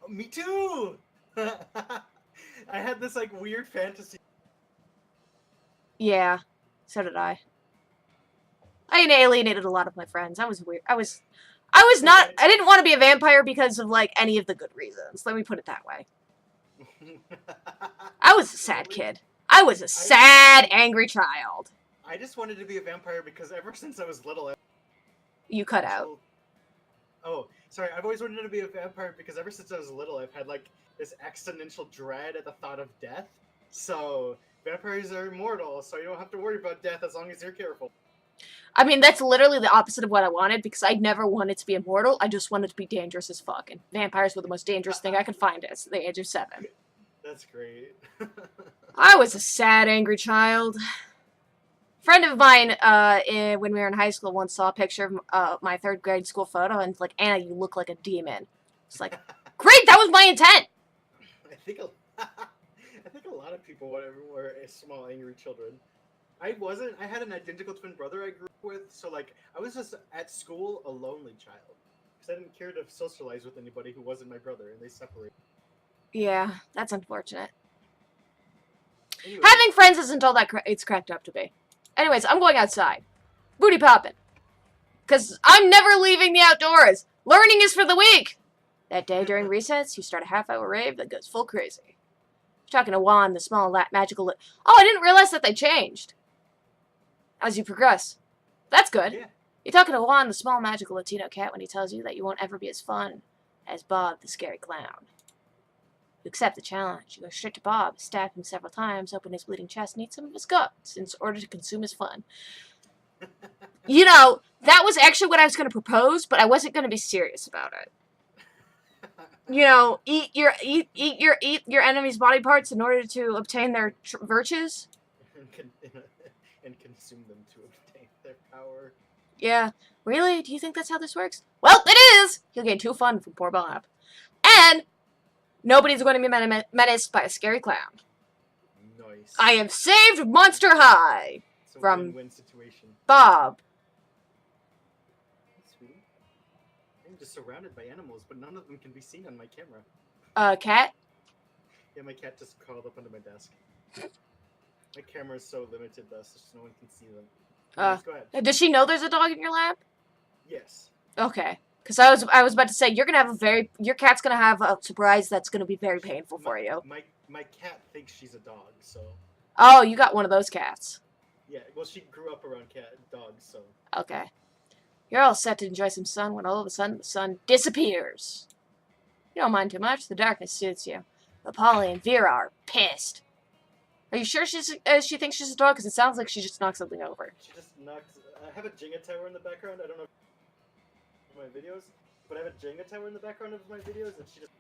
Oh, me too. I had this like weird fantasy. Yeah, so did I. I alienated a lot of my friends. I was weird. I was not. I didn't want to be a vampire because of like any of the good reasons. Let me put it that way. I was a sad kid. I was a sad, angry child. I just wanted to be a vampire because ever since I was little, You cut out. Oh, sorry. I've always wanted to be a vampire because ever since I was little, I've had like this existential dread at the thought of death. So vampires are immortal, so you don't have to worry about death as long as you're careful. I mean, that's literally the opposite of what I wanted, because I never wanted to be immortal. I just wanted to be dangerous as fuck. And vampires were the most dangerous thing I could find at the age of 7. That's great. I was a sad, angry child. A friend of mine, when we were in high school, once saw a picture of my 3rd grade school photo, and it's like, Anna, you look like a demon. It's like, great, that was my intent! I think a lot of people were small, angry children. I wasn't. I had an identical twin brother I grew up with, so like I was just at school a lonely child because I didn't care to socialize with anybody who wasn't my brother, and they separated. Yeah, that's unfortunate. Anyway, Having friends isn't all that it's cracked up to be. Anyways, I'm going outside. Booty popping. Because I'm never leaving the outdoors. Learning is for the weak. That day during recess, you start a half-hour rave that goes full crazy. You're talking to Juan, the small magical... Oh, I didn't realize that they changed. As you progress. That's good. yeah. You're talking to Juan, the small magical Latino cat, when he tells you that you won't ever be as fun as Bob, the scary clown. You accept the challenge. You go straight to Bob, stab him several times, open his bleeding chest, and eat some of his guts in order to consume his fun. You know, that was actually what I was going to propose, but I wasn't going to be serious about it. You know, eat your enemy's body parts in order to obtain their virtues. And consume them to obtain their power. Yeah. Really? Do you think that's how this works? Well, it is! You'll gain 2 fun from poor Bob. And nobody's going to be menaced by a scary clown. Nice. I have saved Monster High It's a from win-win situation. Bob. Sweet. I'm just surrounded by animals, but none of them can be seen on my camera. Cat? Yeah, my cat just crawled up under my desk. My camera is so limited, thus no one can see them. Anyways, go ahead. Does she know there's a dog in your lap? Yes. Okay. Because I was about to say, you're going to have your cat's going to have a surprise that's going to be very painful for you. My cat thinks she's a dog, so... Oh, you got one of those cats. Yeah, well, she grew up around dogs, so... Okay. You're all set to enjoy some sun when all of a sudden the sun disappears. You don't mind too much. The darkness suits you. But Polly and Vera are pissed. Are you sure she thinks she's a dog? Because it sounds like she just knocked something over. She just knocked... I have a Jenga tower in the background. I don't know if my videos, but I have a Jenga tower in the background of my videos, and she just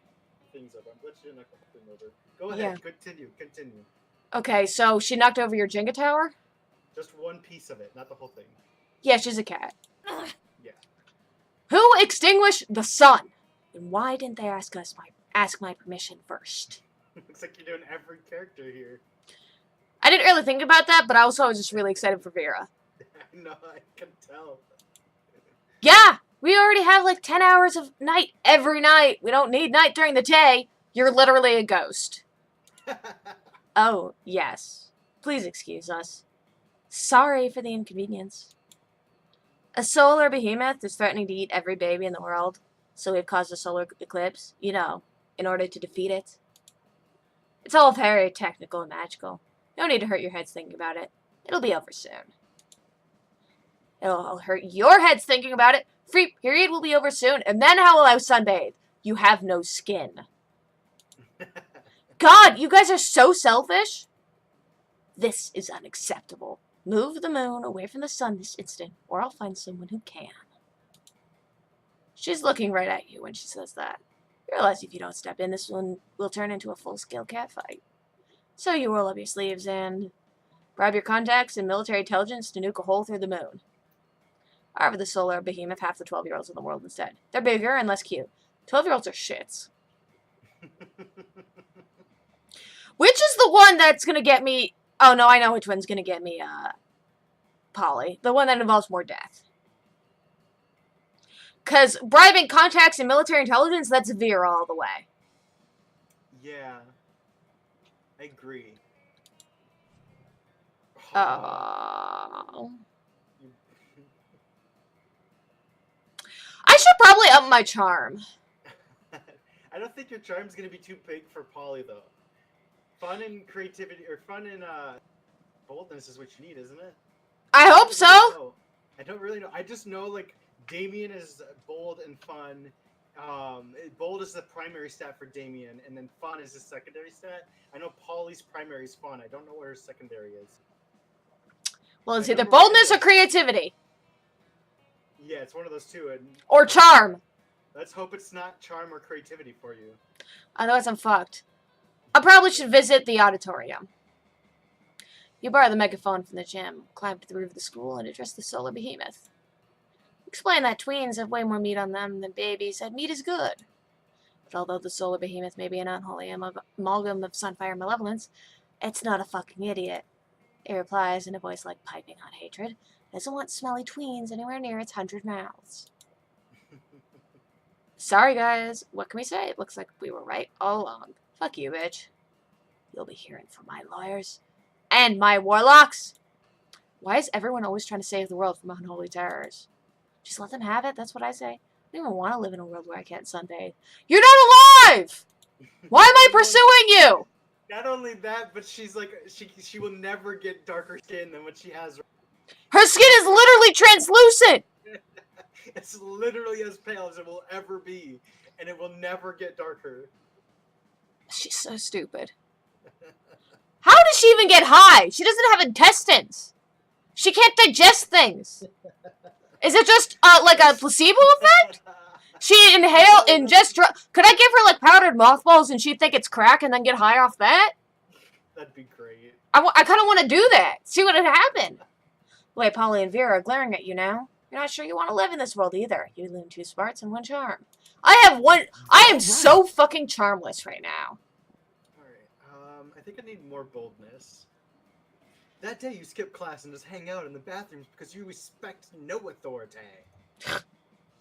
things over. I'm glad she didn't knock the whole thing over. Go ahead. Yeah. Continue. Okay, so she knocked over your Jenga tower? Just one piece of it, not the whole thing. Yeah, she's a cat. Yeah. Who extinguished the sun? And why didn't they ask my permission first? Looks like you're doing every character here. I didn't really think about that, but also I was just really excited for Vera. No, I can tell. Yeah, we already have like 10 hours of night every night. We don't need night during the day. You're literally a ghost. Oh, yes. Please excuse us. Sorry for the inconvenience. A solar behemoth is threatening to eat every baby in the world, so we've caused a solar eclipse, you know, in order to defeat it. It's all very technical and magical. No need to hurt your heads thinking about it. It'll be over soon. It'll hurt your heads thinking about it. Free period will be over soon, and then how will I sunbathe? You have no skin. God, you guys are so selfish. This is unacceptable. Move the moon away from the sun this instant, or I'll find someone who can. She's looking right at you when she says that. You realize if you don't step in, this one will turn into a full-scale catfight. So you roll up your sleeves and bribe your contacts and military intelligence to nuke a hole through the moon. However, the solar behemoth half the 12-year-olds in the world instead. They're bigger and less cute. 12-year-olds are shits. Which is the one that's gonna get me... Oh, no, I know which one's gonna get me, Polly. The one that involves more death. Because bribing contacts and military intelligence, that's Vera all the way. Yeah. I agree. Oh. I should probably up my charm. I don't think your charm's gonna be too big for Polly, though. Fun and creativity, or fun and boldness is what you need, isn't it? I hope don't so. really know. I don't really know. I just know like Damien is bold and fun. Bold is the primary stat for Damien, and then fun is his secondary stat. I know Polly's primary is fun. I don't know what her secondary is. Well, it's I either know Miranda's- boldness or creativity. Yeah, it's one of those two. And Or charm. let's hope it's not charm or creativity for you. Otherwise, I'm fucked. I probably should visit the auditorium. You borrow the megaphone from the gym, climb to the roof of the school, and address the solar behemoth. Explain that tweens have way more meat on them than babies, and meat is good. But although the solar behemoth may be an unholy amalgam of sunfire malevolence, it's not a fucking idiot. It replies in a voice like piping hot hatred. It doesn't want smelly tweens anywhere near its 100 mouths. Sorry, guys. What can we say? It looks like we were right all along. Fuck you, bitch. You'll be hearing from my lawyers. And my warlocks! Why is everyone always trying to save the world from unholy terrors? Just let them have it, that's what I say. I don't even want to live in a world where I can't sunbathe. You're not alive! Why am I pursuing you? Not only that, but she's like she will never get darker skin than what she has. Her skin is literally translucent! It's literally as pale as it will ever be, and it will never get darker. She's so stupid. How does she even get high? She doesn't have intestines. She can't digest things. Is it just like a placebo effect? She ingest Could I give her like powdered mothballs and she'd think it's crack and then get high off that? That'd be great. I kind of want to do that. See what would happen. Wait, Polly and Vera are glaring at you now. You're not sure you want to live in this world either. You lean 2 smarts and 1 charm. I am so fucking charmless right now. Alright, I think I need more boldness. That day you skip class and just hang out in the bathrooms because you respect no authority.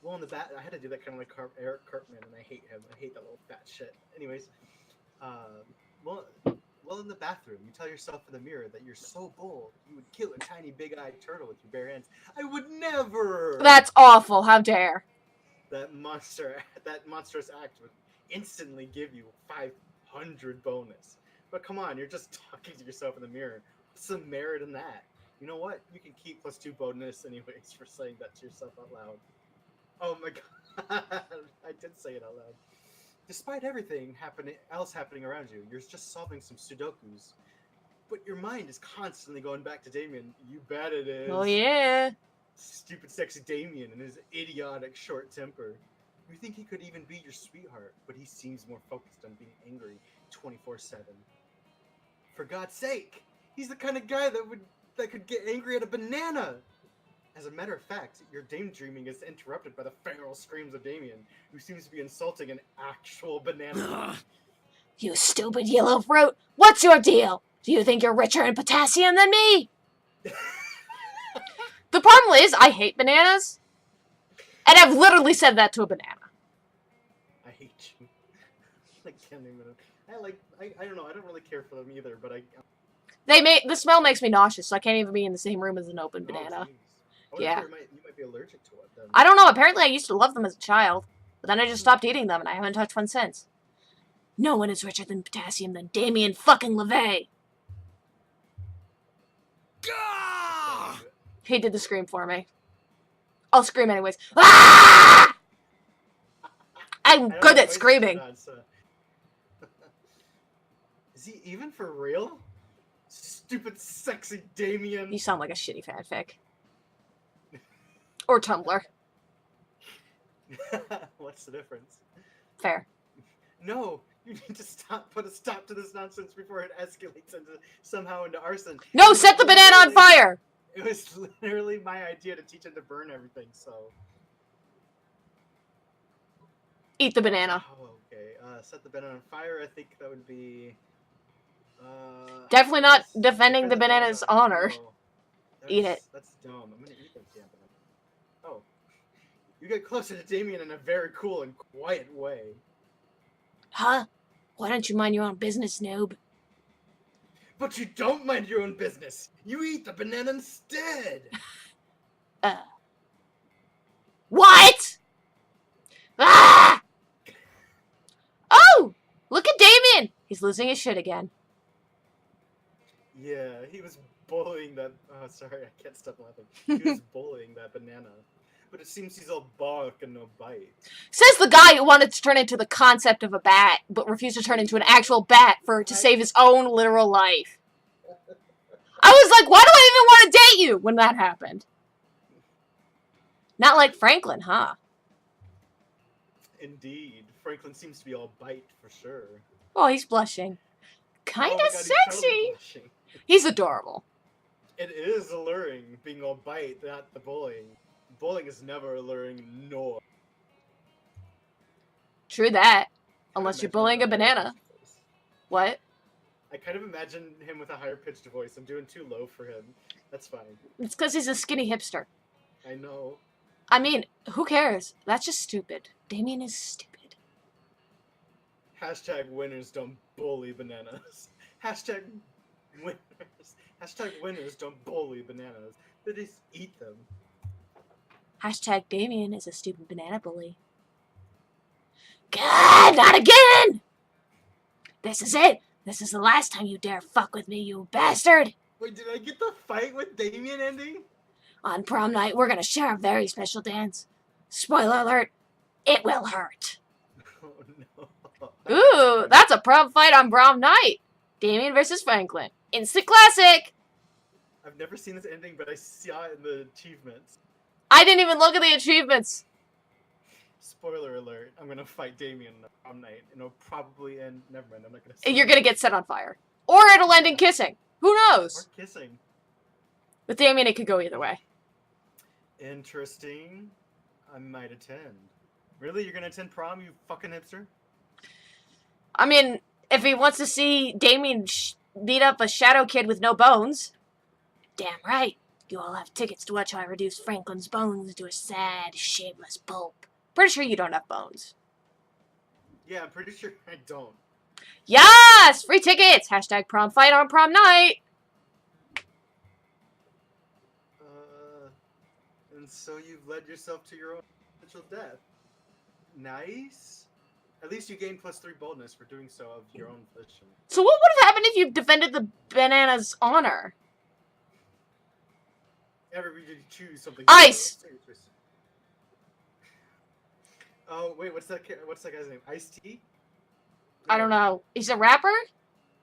Well, in the I had to do that kind of like Eric Cartman, and I hate him. I hate that little fat shit. Anyways, well, in the bathroom, you tell yourself in the mirror that you're so bold, you would kill a tiny big-eyed turtle with your bare hands. I would never! That's awful. How dare. That monstrous act would instantly give you 500 bonus. But come on, you're just talking to yourself in the mirror. What's the merit in that? You know what? You can keep +2 bonus anyways for saying that to yourself out loud. Oh my god, I did say it out loud. Despite everything else happening around you, you're just solving some Sudokus. But your mind is constantly going back to Damien. You bet it is. Oh, yeah. Stupid, sexy Damien and his idiotic short temper. You think he could even be your sweetheart, but he seems more focused on being angry 24/7. For God's sake, he's the kind of guy that could get angry at a banana. As a matter of fact, your daydreaming is interrupted by the feral screams of Damien, who seems to be insulting an actual banana. You stupid yellow fruit! What's your deal? Do you think you're richer in potassium than me? The problem is, I hate bananas. And I've literally said that to a banana. I hate you. I can't even. I don't know. I don't really care for them either, but The smell makes me nauseous, so I can't even be in the same room as an open banana. Yeah. You might be allergic to it then. I don't know. Apparently, I used to love them as a child, but then I just stopped eating them, and I haven't touched one since. No one is richer than potassium than Damien fucking LeVay. Gah! He did the scream for me. I'll scream anyways. Ah! I'm good at screaming. Is he even for real? Stupid, sexy Damien. You sound like a shitty fanfic. Or Tumblr. What's the difference? Fair. No, you need to put a stop to this nonsense before it escalates somehow into arson. No, set the banana on fire! It was literally my idea to teach him to burn everything, so... Eat the banana. Oh, okay. Set the banana on fire, I think that would be... Definitely not defending the banana's honor. No. Eat it. That's dumb. I'm gonna eat that damn banana. Oh. You get closer to Damien in a very cool and quiet way. Huh? Why don't you mind your own business, noob? But you don't mind your own business. You eat the banana instead. What? Ah! Oh! Look at Damien! He's losing his shit again. Yeah, he was bullying that. Oh, sorry, I can't stop laughing. He was bullying that banana. But it seems he's all bark and no bite. Says the guy who wanted to turn into the concept of a bat, but refused to turn into an actual bat to save his own literal life. I was like, why do I even want to date you when that happened? Not like Franklin, huh? Indeed, Franklin seems to be all bite for sure. Oh, he's blushing. Kinda Oh my God, he's sexy. totally blushing. He's adorable. It is alluring being all bite, not the bullying. Bullying is never alluring, nor. True that. I Unless you're imagine bullying a him with higher banana. pitched voice. What? I kind of imagine him with a higher pitched voice. I'm doing too low for him. That's fine. It's because he's a skinny hipster. I know. I mean, who cares? That's just stupid. Damien is stupid. Hashtag winners don't bully bananas. Hashtag winners. Hashtag winners don't bully bananas. They just eat them. Hashtag Damien is a stupid banana bully. God, not again! This is it. This is the last time you dare fuck with me, you bastard! Wait, did I get the fight with Damien ending? On prom night, we're gonna share a very special dance. Spoiler alert, it will hurt. Oh no. Ooh, that's a prom fight on prom night. Damien versus Franklin. Instant classic! I've never seen this ending, but I saw it in the achievements. I didn't even look at the achievements. Spoiler alert, I'm gonna fight Damien on prom night, and it'll probably end. Never mind, I'm not gonna say You're it. gonna get set on fire. Or it'll end in kissing. Who knows? Or kissing. With Damien, it could go either way. Interesting. I might attend. Really? You're gonna attend prom, you fucking hipster? I mean, if he wants to see Damien beat up a shadow kid with no bones. Damn right. You all have tickets to watch how I reduce Franklin's bones into a sad, shapeless pulp. Pretty sure you don't have bones. Yeah, I'm pretty sure I don't. Yes! Free tickets! Hashtag prom fight on prom night! And so you've led yourself to your own potential death. Nice. At least you gain +3 boldness for doing so of your own volition. So what would have happened if you defended the banana's honor? Everybody choose something. Ice! Oh wait, what's that guy's name? Ice-T? I don't know. He's a rapper?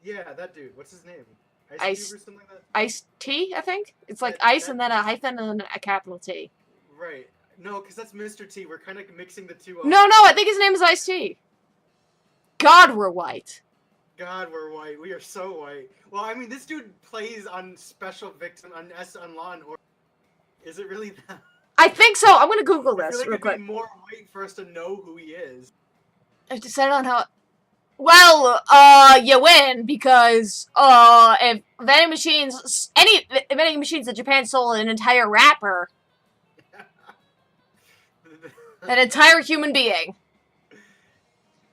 Yeah, that dude. What's his name? Ice- Ice or something like that? Ice-T, I think? It's like That- ice that- and then a hyphen and then a capital T. Right. No, because that's Mr. T. We're kind of mixing the two up. No, I think his name is Ice-T. God, we're white. God, we're white. We are so white. Well, I mean, this dude plays on Special Victim on Law and Order. Is it really that? I think so. I'm gonna Google I feel this like real it'd quick. be more white for us to know who he is. I have to set it on how... Well, you win because, if vending machines, any vending machines in Japan sold an entire rapper, an entire human being.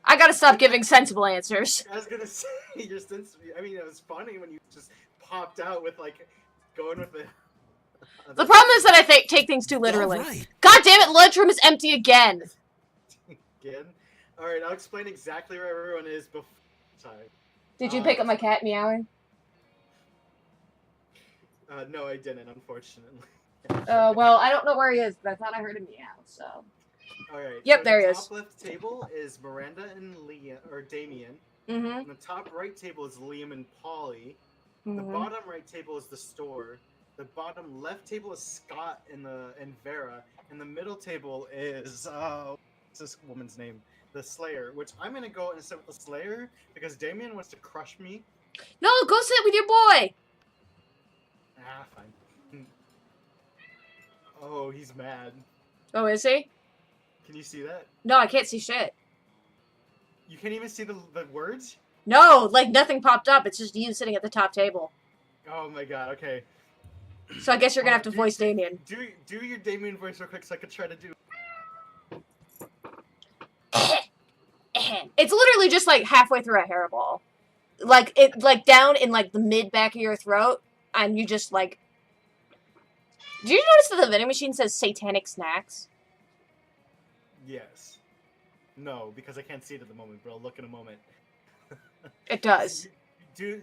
I gotta stop giving sensible answers. I was gonna say your sense. I mean, it was funny when you just popped out with like going with the. The problem is that I take things too literally. Alright. God damn it, Lunchroom is empty again. Again. All right, I'll explain exactly where everyone is before time. Did you pick up my cat meowing? No, I didn't, unfortunately. Well, I don't know where he is, but I thought I heard him meow, so. All right. Yep, so there he the is. top left table is Miranda and Liam, or Damien. Mm-hmm. And the top right table is Liam and Polly. The bottom right table is the store. The bottom left table is Scott and Vera. And the middle table is what's this woman's name? The Slayer. Which I'm gonna go and sit with the Slayer because Damien wants to crush me. No, go sit with your boy. Ah, fine. Oh, he's mad. Oh, is he? Can you see that? No, I can't see shit. You can't even see the words? No, like nothing popped up. It's just you sitting at the top table. Oh my god, okay. So I guess you're gonna have to voice Damien. Do your Damien voice real quick so I can try to do. It's literally just like halfway through a hairball. Like down in like the mid back of your throat, and you just like. Did you notice that the vending machine says satanic snacks? Yes. No, because I can't see it at the moment, but I'll look in a moment. It does.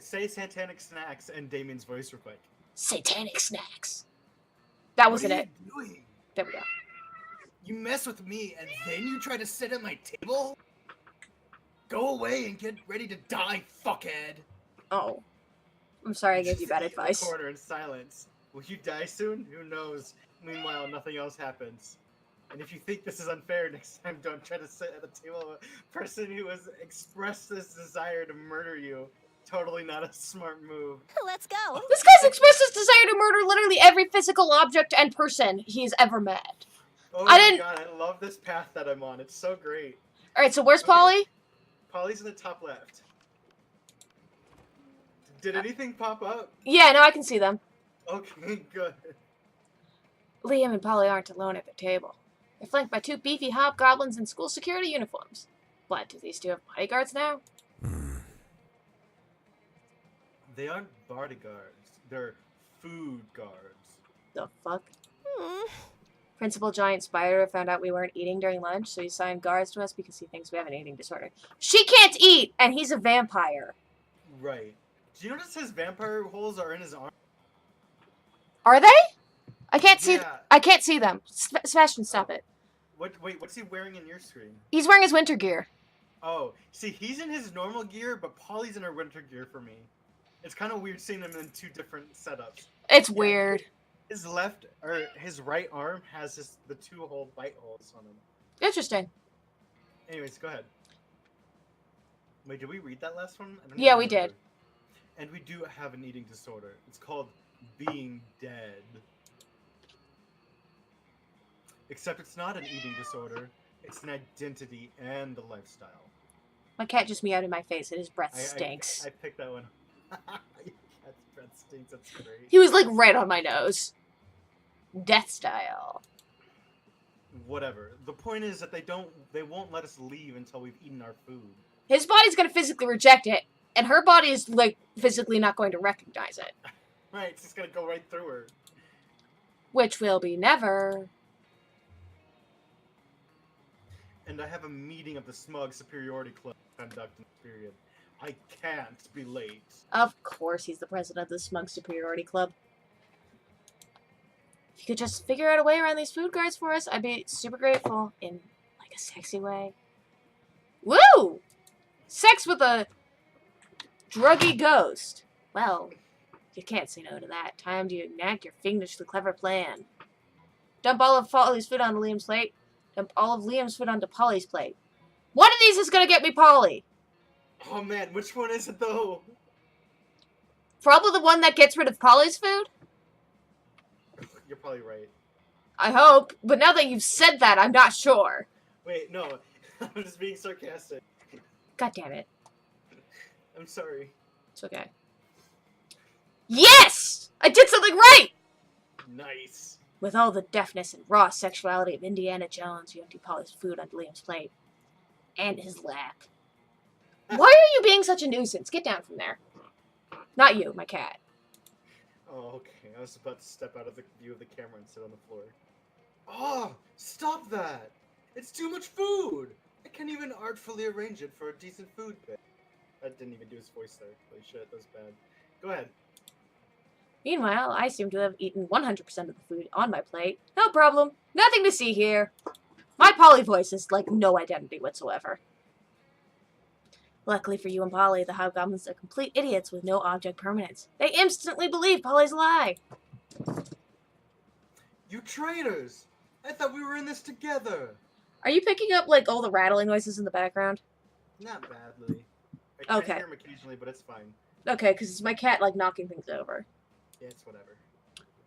say satanic snacks and Damien's voice real quick. Satanic snacks. That wasn't it. What are you doing? There we go. You mess with me and then you try to sit at my table? Go away and get ready to die, fuckhead. Oh. I'm sorry I gave you bad Sit in the advice. corner in silence. Will you die soon? Who knows? Meanwhile, nothing else happens. And if you think this is unfair, next time don't try to sit at the table of a person who has expressed this desire to murder you. Totally not a smart move. Let's go. This guy's expressed his desire to murder literally every physical object and person he's ever met. Oh I my didn't- god, I love this path that I'm on. It's so great. Alright, so where's Okay. Polly? Polly's in the top left. Did anything pop up? Yeah, no, I can see them. Okay, good. Liam and Polly aren't alone at their table. They're flanked by two beefy hobgoblins in school security uniforms. What, do these two have bodyguards now? They aren't bodyguards. They're food guards. The fuck? Hmm. Principal Giant Spider found out we weren't eating during lunch, so he assigned guards to us because he thinks we have an eating disorder. She can't eat, and he's a vampire. Right. Do you notice his vampire holes are in his arm? Are they? I can't see. Yeah. I can't see them. Sebastian, stop it. Wait, what's he wearing in your screen? He's wearing his winter gear. Oh, see, he's in his normal gear, but Polly's in her winter gear for me. It's kind of weird seeing them in two different setups. It's Yeah. weird. His left or his right arm has the two bite holes on him. Interesting. Anyways, go ahead. Wait, did we read that last one? I don't Yeah, even we remember. did. And we do have an eating disorder. It's called being dead. Except it's not an eating disorder. It's an identity and a lifestyle. My cat just meowed in my face, and his breath I stinks. picked that one. Your cat's breath stinks. That's great. He was like right on my nose. Death style. Whatever. The point is that they won't let us leave until we've eaten our food. His body's gonna physically reject it, and her body is like physically not going to recognize it, Right, it's just gonna go right through her. which will be never. And I have a meeting of the Smug Superiority Club to conduct in this period. I can't be late. Of course, he's the president of the Smug Superiority Club. If you could just figure out a way around these food guards for us, I'd be super grateful in like a sexy way. Woo! Sex with a druggy ghost. Well, you can't say no to that. Time to enact your fiendishly clever plan. Dump all of Polly's food onto Liam's plate. Dump all of Liam's food onto Polly's plate. One of these is gonna get me Polly. Oh man, which one is it though? Probably the one that gets rid of Polly's food. You're probably right. I hope. But now that you've said that, I'm not sure. Wait, no. I'm just being sarcastic. God damn it. I'm sorry. It's okay. Yes! I did something right! Nice. With all the deftness and raw sexuality of Indiana Jones, you empty Polly's food onto Liam's plate. And his lap. Why are you being such a nuisance? Get down from there. Not you, my cat. Oh, okay. I was about to step out of the view of the camera and sit on the floor. Oh, stop that! It's too much food! I can't even artfully arrange it for a decent food bit. I didn't even do his voice there. Holy shit, that was bad. Go ahead. Meanwhile, I seem to have eaten 100% of the food on my plate. No problem. Nothing to see here. My Polly voice is like no identity whatsoever. Luckily for you and Polly, the hobgoblins are complete idiots with no object permanence. They instantly believe Polly's lie. You traitors! I thought we were in this together! Are you picking up like all the rattling noises in the background? Not badly. I can Okay. hear him occasionally, but it's fine. Okay, because it's my cat like knocking things over. Yeah, it's whatever.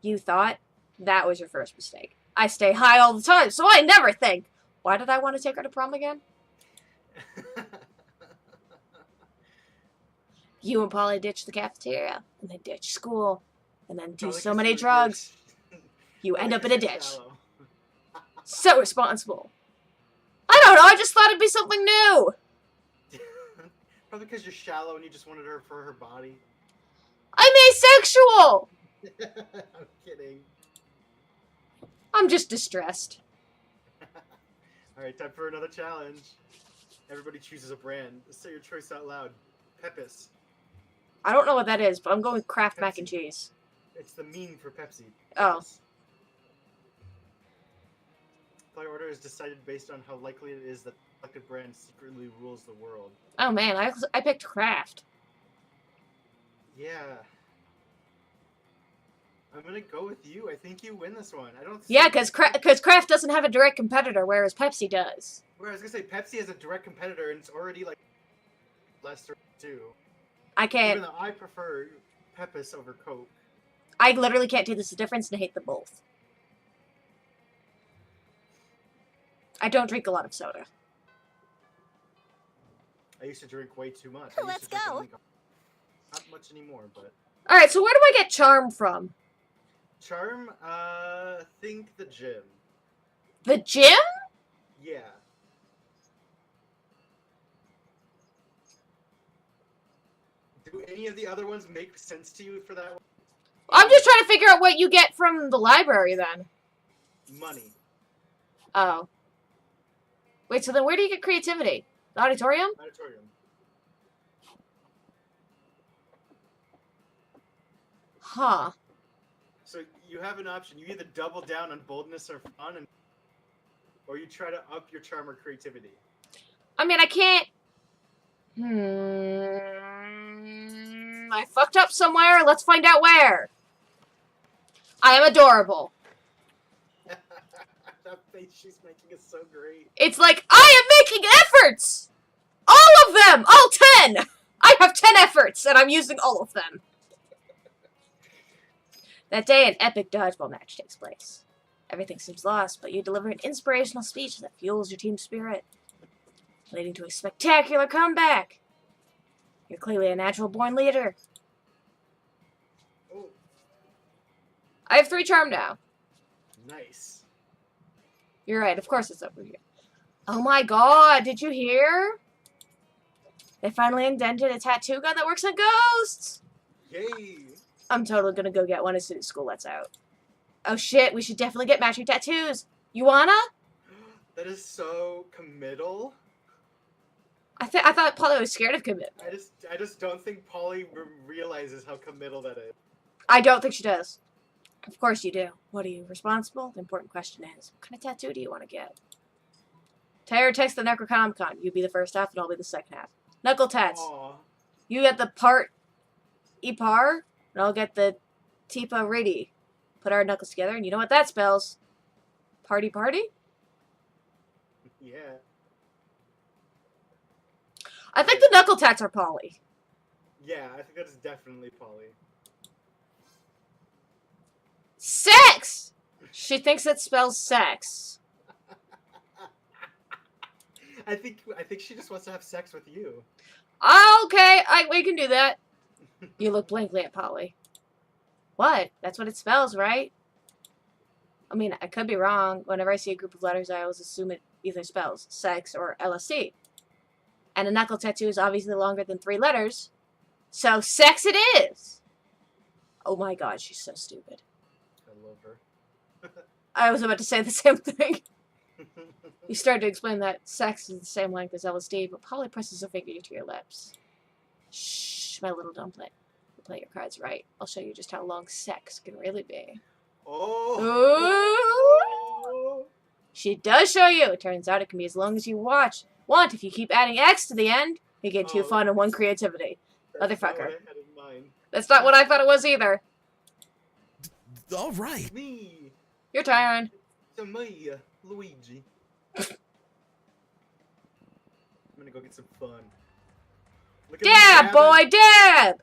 You thought? That was your first mistake. I stay high all the time, so I never think. Why did I want to take her to prom again? You and Polly ditch the cafeteria, and then ditch school, and then do Probably so 'cause many you're- drugs. You probably end up 'cause in a you're ditch. shallow. So responsible. I don't know, I just thought it'd be something new. Probably because you're shallow and you just wanted her for her body. I'm asexual. I'm kidding. I'm just distressed. Alright, time for another challenge. Everybody chooses a brand. Say your choice out loud. Pepis. I don't know what that is, but I'm going with Kraft mac and Pepsi. cheese. It's the mean for Pepsi. Oh. Player order is decided based on how likely it is that the selected brand secretly rules the world. Oh man, I picked Kraft. Yeah. I'm gonna go with you. I think you win this one. I don't. Yeah, see- because Kraft doesn't have a direct competitor, whereas Pepsi does. Where I was gonna say Pepsi has a direct competitor, and it's already like lesser too. I can't. Even though I prefer Pepsi over Coke. I literally can't do this the difference and hate them both. I don't drink a lot of soda. I used to drink way too much. I used Let's to drink go. only- Not much anymore, but All right, so where do I get charm from? charm. Think the gym. The gym? Yeah. Do any of the other ones make sense to you for that one? I'm just trying to figure out what you get from the library then. Money. Oh. Wait, so then where do you get creativity? The auditorium? Auditorium. Huh. So you have an option. You either double down on boldness or fun, or you try to up your charm or creativity. I mean, I can't... I fucked up somewhere. Let's find out where. I am adorable. That face she's making is so great. It's like, I am making efforts! All of them! All 10! I have 10 efforts, and I'm using all of them. That day, an epic dodgeball match takes place. Everything seems lost, but you deliver an inspirational speech that fuels your team's spirit, leading to a spectacular comeback. You're clearly a natural-born leader. Oh, I have 3 charm now. nice. You're right, of course it's over here. Oh my god, did you hear? They finally invented a tattoo gun that works on ghosts! Yay! I'm totally gonna go get one as soon as school lets out. Oh shit, we should definitely get matching tattoos. You wanna? That is so committal. I thought Polly was scared of commitment. I just don't think Polly realizes how committal that is. I don't think she does. Of course you do. What are you, responsible? The important question is, what kind of tattoo do you want to get? Tell text the Necronomicon. You be the first half and I'll be the second half. Knuckle tats. Aw. You get the part Ipar, and I'll get the Tipa Ridi. Put our knuckles together, and you know what that spells? Party party? Yeah. I think the knuckle tats are Polly. Yeah, I think that's definitely Polly. Sex! She thinks it spells sex. I think she just wants to have sex with you. Okay, we can do that. You look blankly at Polly. What? That's what it spells, right? I mean, I could be wrong. Whenever I see a group of letters, I always assume it either spells sex or LSD. And a knuckle tattoo is obviously longer than 3 letters. So, sex it is! Oh my god, she's so stupid. I love her. I was about to say the same thing. You started to explain that sex is the same length as LSD, but Polly presses her finger to your lips. Shh, my little dumpling. You play your cards right. I'll show you just how long sex can really be. Oh! Ooh. She does show you. It turns out it can be as long as you want if you keep adding X to the end. You get 2 fun and 1 creativity. That's not Motherfucker. what I had in mind. That's not what I thought it was either. All right. Me! Your turn. To me, Luigi. I'm gonna go get some fun. Look at me Dab, dabbing. boy, dab!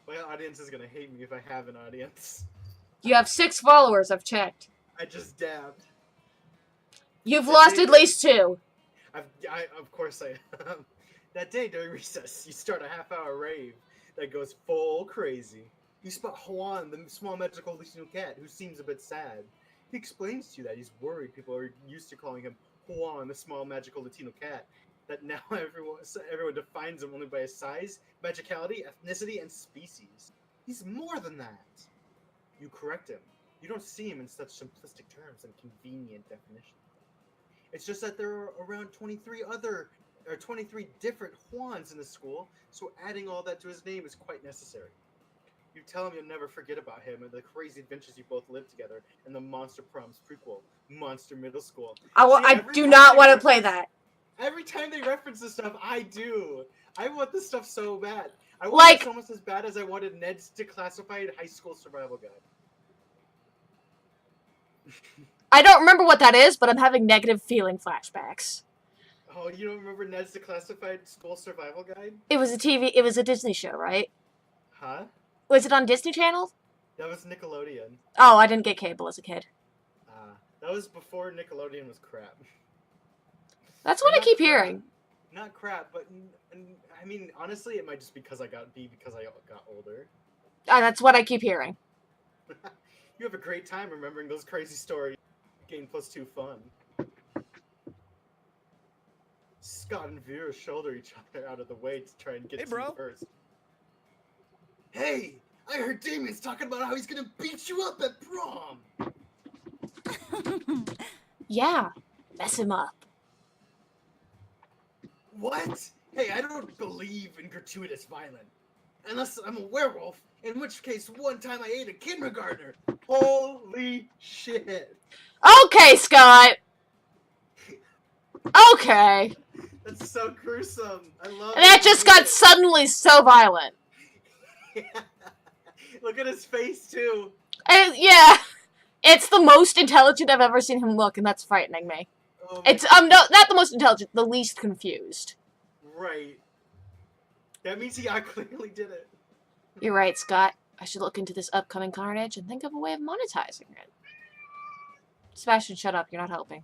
My audience is gonna hate me if I have an audience. You have 6 followers, I've checked. I just dabbed. You've lost at least 2. Of course I am. That day during recess, you start a half-hour rave that goes full crazy. You spot Juan, the small magical Latino cat, who seems a bit sad. He explains to you that he's worried people are used to calling him Juan, the small magical Latino cat. That now everyone defines him only by his size, magicality, ethnicity, and species. He's more than that. You correct him. You don't see him in such simplistic terms and convenient definitions. It's just that there are around 23 other 23 different Juans in the school, so adding all that to his name is quite necessary. You tell him you'll never forget about him and the crazy adventures you both lived together in the Monster Proms prequel, Monster Middle School. I every do time not they want to play reference- that. Every time they reference this stuff, I do. I want this stuff so bad. I want Like- this almost as bad as I wanted Ned's Declassified High School Survival Guide. I don't remember what that is, but I'm having negative feeling flashbacks. Oh, you don't remember Ned's Declassified School Survival Guide? It was a Disney show, right? Huh? Was it on Disney Channel? That was Nickelodeon. Oh, I didn't get cable as a kid. That was before Nickelodeon was crap. That's Or what I not keep crap. hearing. Not crap, but I mean, honestly, it might just because I got older. That's what I keep hearing. You have a great time remembering those crazy stories. Game +2 fun. Scott and Vera shoulder each other out of the way to try and get Hey, to bro. you first. Hey, I heard Damien's talking about how he's gonna beat you up at prom. Yeah, mess him up. What? Hey, I don't believe in gratuitous violence. Unless I'm a werewolf, in which case one time I ate a kindergartner. Holy shit. Okay, Scott. Okay. That's so gruesome. I love And that it. just got suddenly so violent. Look at his face, too. And yeah, it's the most intelligent I've ever seen him look, and that's frightening me. Oh my It's no, not the most intelligent, the least confused. Right. That means he clearly did it. You're right, Scott. I should look into this upcoming carnage and think of a way of monetizing it. Sebastian, shut up. You're not helping.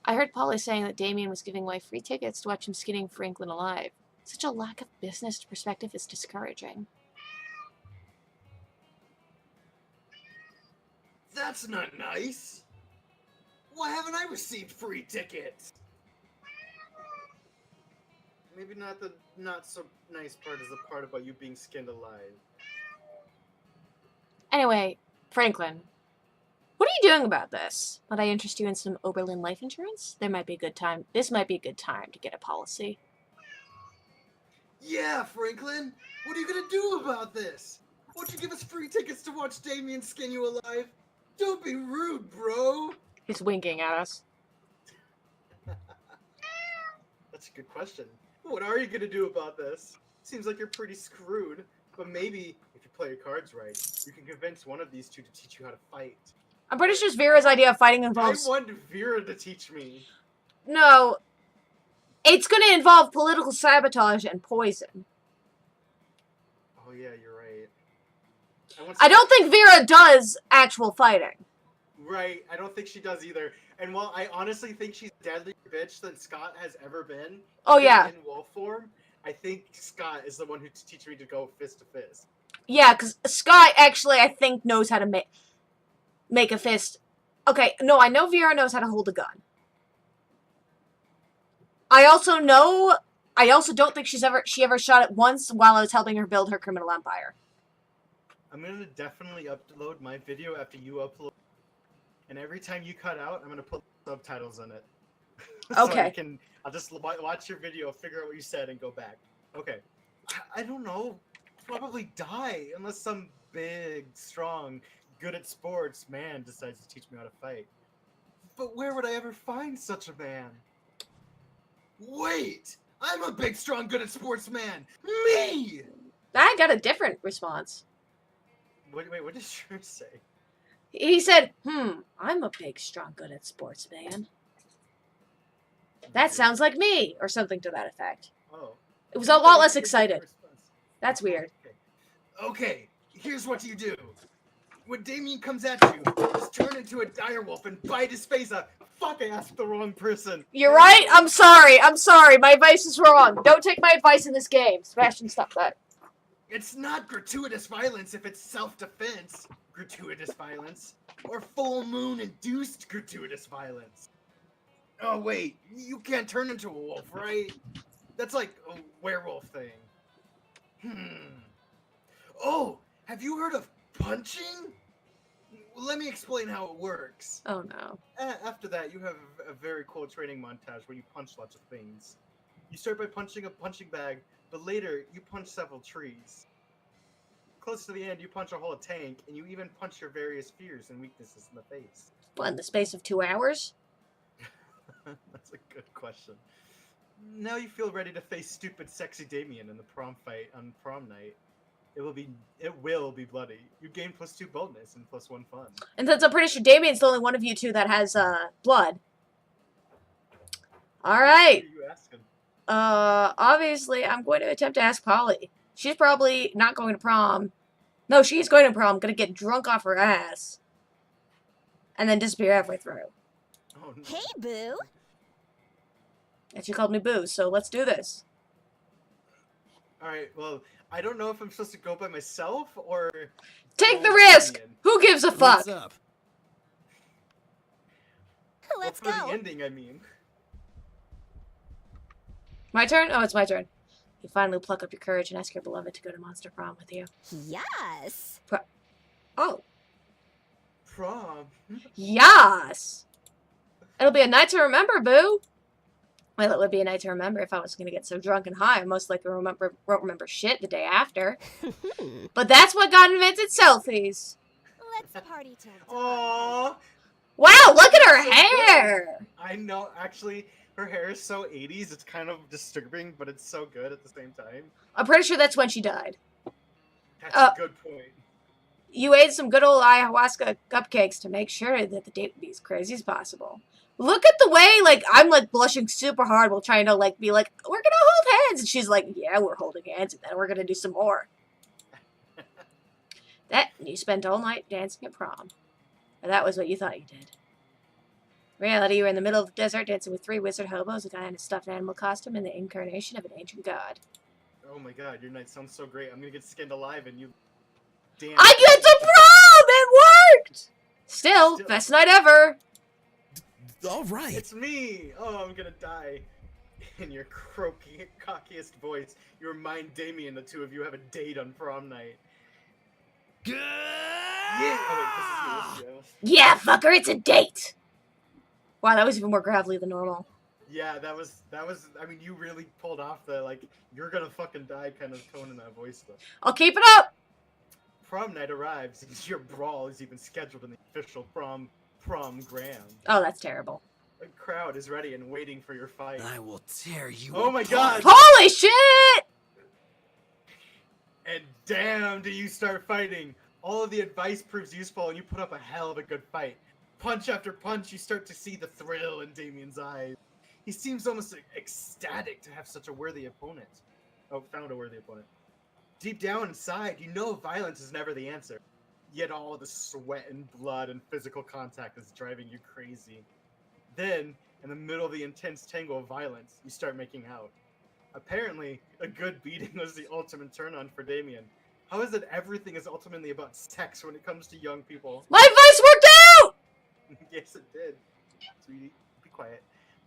I heard Polly saying that Damien was giving away free tickets to watch him skinning Franklin alive. Such a lack of business perspective is discouraging. That's not nice. Why haven't I received free tickets? Maybe not the not so nice part is the part about you being skinned alive. Anyway, Franklin, what are you doing about this? Might I interest you in some Oberlin life insurance? This might be a good time to get a policy. Yeah, Franklin! What are you gonna do about this? Won't you give us free tickets to watch Damien skin you alive? Don't be rude, bro! He's winking at us. That's a good question. What are you gonna do about this? Seems like you're pretty screwed, but maybe, if you play your cards right, you can convince one of these two to teach you how to fight. I'm pretty sure Vera's idea of fighting I involves... want Vera to teach me. No. It's going to involve political sabotage and poison. Oh yeah, you're right. I don't think Vera does actual fighting. Right, I don't think she does either. And while I honestly think she's a deadlier bitch than Scott has ever been, Oh, even yeah. in wolf form, I think Scott is the one who teaches me to go fist to fist. Yeah, because Scott actually, I think, knows how to make a fist. Okay, no, I know Vera knows how to hold a gun. I also don't think she ever shot it once while I was helping her build her criminal empire. I'm gonna definitely upload my video after you upload, and every time you cut out, I'm gonna put subtitles in it. Okay. I'll just watch your video, figure out what you said, and go back. Okay. I don't know. Probably die unless some big, strong, good at sports man decides to teach me how to fight. But where would I ever find such a man? Wait! I'm a big, strong, good at sports man! Me! I got a different response. Wait, what did Sure say? He said, I'm a big, strong, good at sports man. That sounds like me, or something to that effect. Oh. It was a lot less excited. That's weird. Okay, here's what you do. When Damien comes at you, just turn into a direwolf and bite his face off. Fuck, I asked the wrong person. You're right. I'm sorry. My advice is wrong. Don't take my advice in this game. Sebastian, stop that. It's not gratuitous violence if it's self-defense. Gratuitous violence. Or full moon-induced gratuitous violence. Oh, wait. You can't turn into a wolf, right? That's like a werewolf thing. Oh, have you heard of punching? Let me explain how it works. Oh, no. After that, you have a very cool training montage where you punch lots of things. You start by punching a punching bag, but later you punch several trees. Close to the end, you punch a whole tank, and you even punch your various fears and weaknesses in the face. What, in the space of 2 hours? That's a good question. Now you feel ready to face stupid, sexy Damien in the prom fight on prom night. It will be bloody. You gain +2 boldness and +1 fun. And since I'm pretty sure Damien's the only one of you two that has blood. Alright. What are you asking? Obviously I'm going to attempt to ask Polly. She's probably not going to prom. No, she's going to prom, gonna get drunk off her ass. And then disappear halfway through. Oh, no. Hey, Boo. And she called me Boo, so let's do this. Alright, well, I don't know if I'm supposed to go by myself or... Take the go risk! Damien. Who gives a fuck? What's up? Let's well, for go. the ending, I mean. My turn? Oh, it's my turn. You finally pluck up your courage and ask your beloved to go to Monster Prom with you. Yes. Oh. Prom? Yas! It'll be a night to remember, Boo! Well, it would be a night to remember if I was going to get so drunk and high I most likely won't remember shit the day after. But that's what God invented selfies. Let's party till dawn. Aww! Wow, look at her hair! I know, actually, her hair is so 80s, it's kind of disturbing, but it's so good at the same time. I'm pretty sure that's when she died. That's a good point. You ate some good old ayahuasca cupcakes to make sure that the date would be as crazy as possible. Look at the way, like, I'm, like, blushing super hard while trying to, like, be like, we're gonna hold hands. And she's like, yeah, we're holding hands, and then we're gonna do some more. You spent all night dancing at prom. Or that was what you thought you did. In reality, you were in the middle of the desert dancing with 3 wizard hobos, a guy in a stuffed animal costume, and the incarnation of an ancient god. Oh my god, your night sounds so great. I'm gonna get skinned alive and you... Damn. I get to prom! It worked! Still, best night ever. All right. It's me! Oh, I'm gonna die. In your croaky, cockiest voice, you remind Damien the two of you have a date on prom night. Good. Yeah! Oh wait, this is you. Yeah, fucker, it's a date! Wow, that was even more gravelly than normal. Yeah, that was, I mean, you really pulled off the, like, you're gonna fucking die kind of tone in that voice, though. I'll keep it up! Prom night arrives, and your brawl is even scheduled in the official prom ground. Oh, that's terrible. The crowd is ready and waiting for your fight. I will tear you. Oh my apart. god! Holy shit! And damn, do you start fighting! All of the advice proves useful, and you put up a hell of a good fight. Punch after punch, you start to see the thrill in Damien's eyes. He seems almost ecstatic to have such a worthy opponent. Oh, found a worthy opponent. Deep down inside, you know violence is never the answer. Yet all the sweat and blood and physical contact is driving you crazy. Then, in the middle of the intense tangle of violence, you start making out. Apparently, a good beating was the ultimate turn-on for Damien. How is it everything is ultimately about sex when it comes to young people? My advice worked out! Yes, it did. Sweetie, be quiet.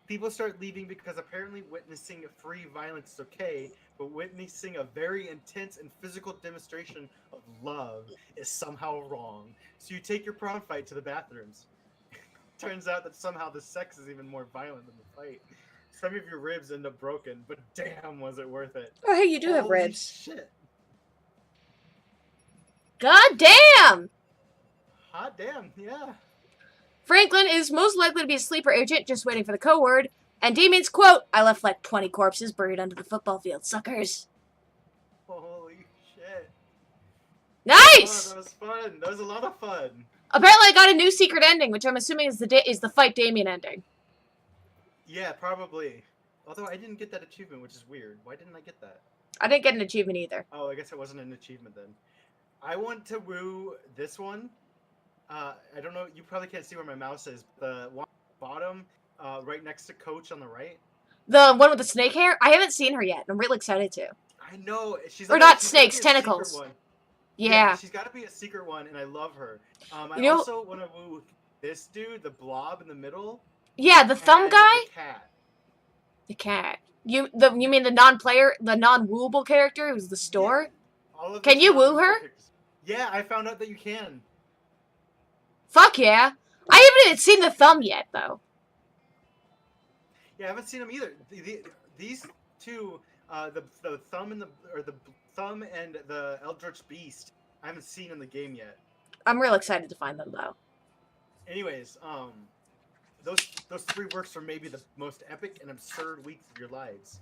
People start leaving because apparently witnessing free violence is okay, but witnessing a very intense and physical demonstration of love is somehow wrong. So you take your prom fight to the bathrooms. Turns out that somehow the sex is even more violent than the fight. Some of your ribs end up broken, but damn was it worth it. Oh, hey, you do have Holy ribs. Shit. God damn! Hot damn, yeah. Franklin is most likely to be a sleeper agent, just waiting for the code word. And Damien's quote, I left like 20 corpses buried under the football field, suckers. Holy shit. Nice! Oh, that was fun. That was a lot of fun. Apparently I got a new secret ending, which I'm assuming is the fight Damien ending. Yeah, probably. Although I didn't get that achievement, which is weird. Why didn't I get that? I didn't get an achievement either. Oh, I guess it wasn't an achievement then. I want to woo this one. I don't know. You probably can't see where my mouse is. The one bottom, right next to Coach on the right. The one with the snake hair? I haven't seen her yet. I'm really excited to. I know. She's Or like not she's gotta snakes, be a secret tentacles. one. Yeah. She's got to be a secret one, and I love her. I You know- also want to woo this dude, the blob in the middle. Yeah, the thumb and guy? The cat. The cat. You mean the non-player, the non-wooable character who's the store? Yeah, all of Can these you non-woo woo her? characters. Yeah, I found out that you can. Fuck yeah. I haven't even seen the thumb yet, though. Yeah, I haven't seen them either. These 2, the thumb and the Eldritch Beast. I haven't seen in the game yet. I'm real excited to find them though. Anyways, those 3 works for maybe the most epic and absurd weeks of your lives.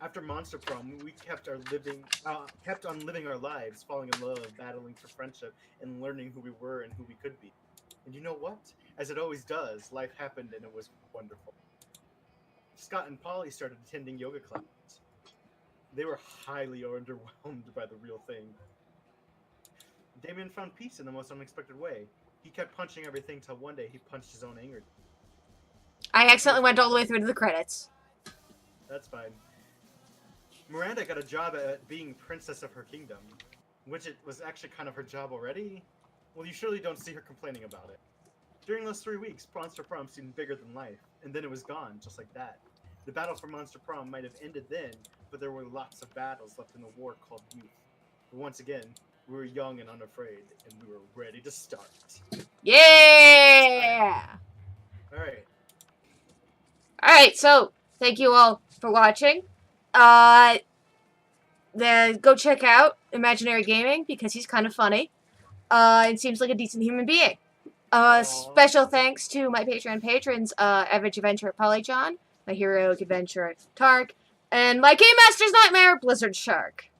After Monster Prom, we kept on living our lives, falling in love, battling for friendship, and learning who we were and who we could be. And you know what? As it always does, life happened and it was wonderful. Scott and Polly started attending yoga classes. They were highly underwhelmed by the real thing. Damien found peace in the most unexpected way. He kept punching everything till one day he punched his own anger. I accidentally went all the way through to the credits. That's fine. Miranda got a job at being princess of her kingdom, which it was actually kind of her job already. Well, you surely don't see her complaining about it. During those 3 weeks, Monster Prom seemed bigger than life, and then it was gone, just like that. The battle for Monster Prom might have ended then, but there were lots of battles left in the war called youth. But once again, we were young and unafraid, and we were ready to start. Yeah! Alright. Alright, so, thank you all for watching. Go check out Imaginary Gaming, because he's kind of funny. And seems like a decent human being. Special thanks to my Patreon patrons, Average Adventure Polyjon, my Heroic Adventure Tark, and my Game Master's Nightmare, Blizzard Shark.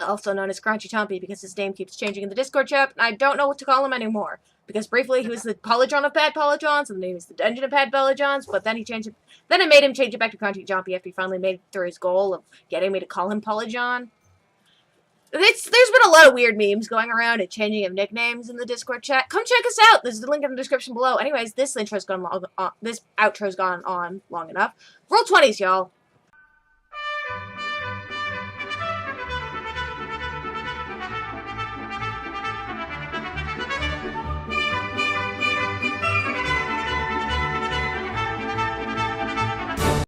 Also known as Crunchy Tumpy, because his name keeps changing in the Discord chat, and I don't know what to call him anymore. Because briefly he was the Polyjon of Bad Polygons, and then he was the Dungeon of Bad Polygons, but then he changed it. Then I made him change it back to Crunchy Jumpy after he finally made it through his goal of getting me to call him Polyjon. There's been a lot of weird memes going around and changing of nicknames in the Discord chat. Come check us out. There's the link in the description below. Anyways, this outro's gone on long enough. Roll 20s, y'all.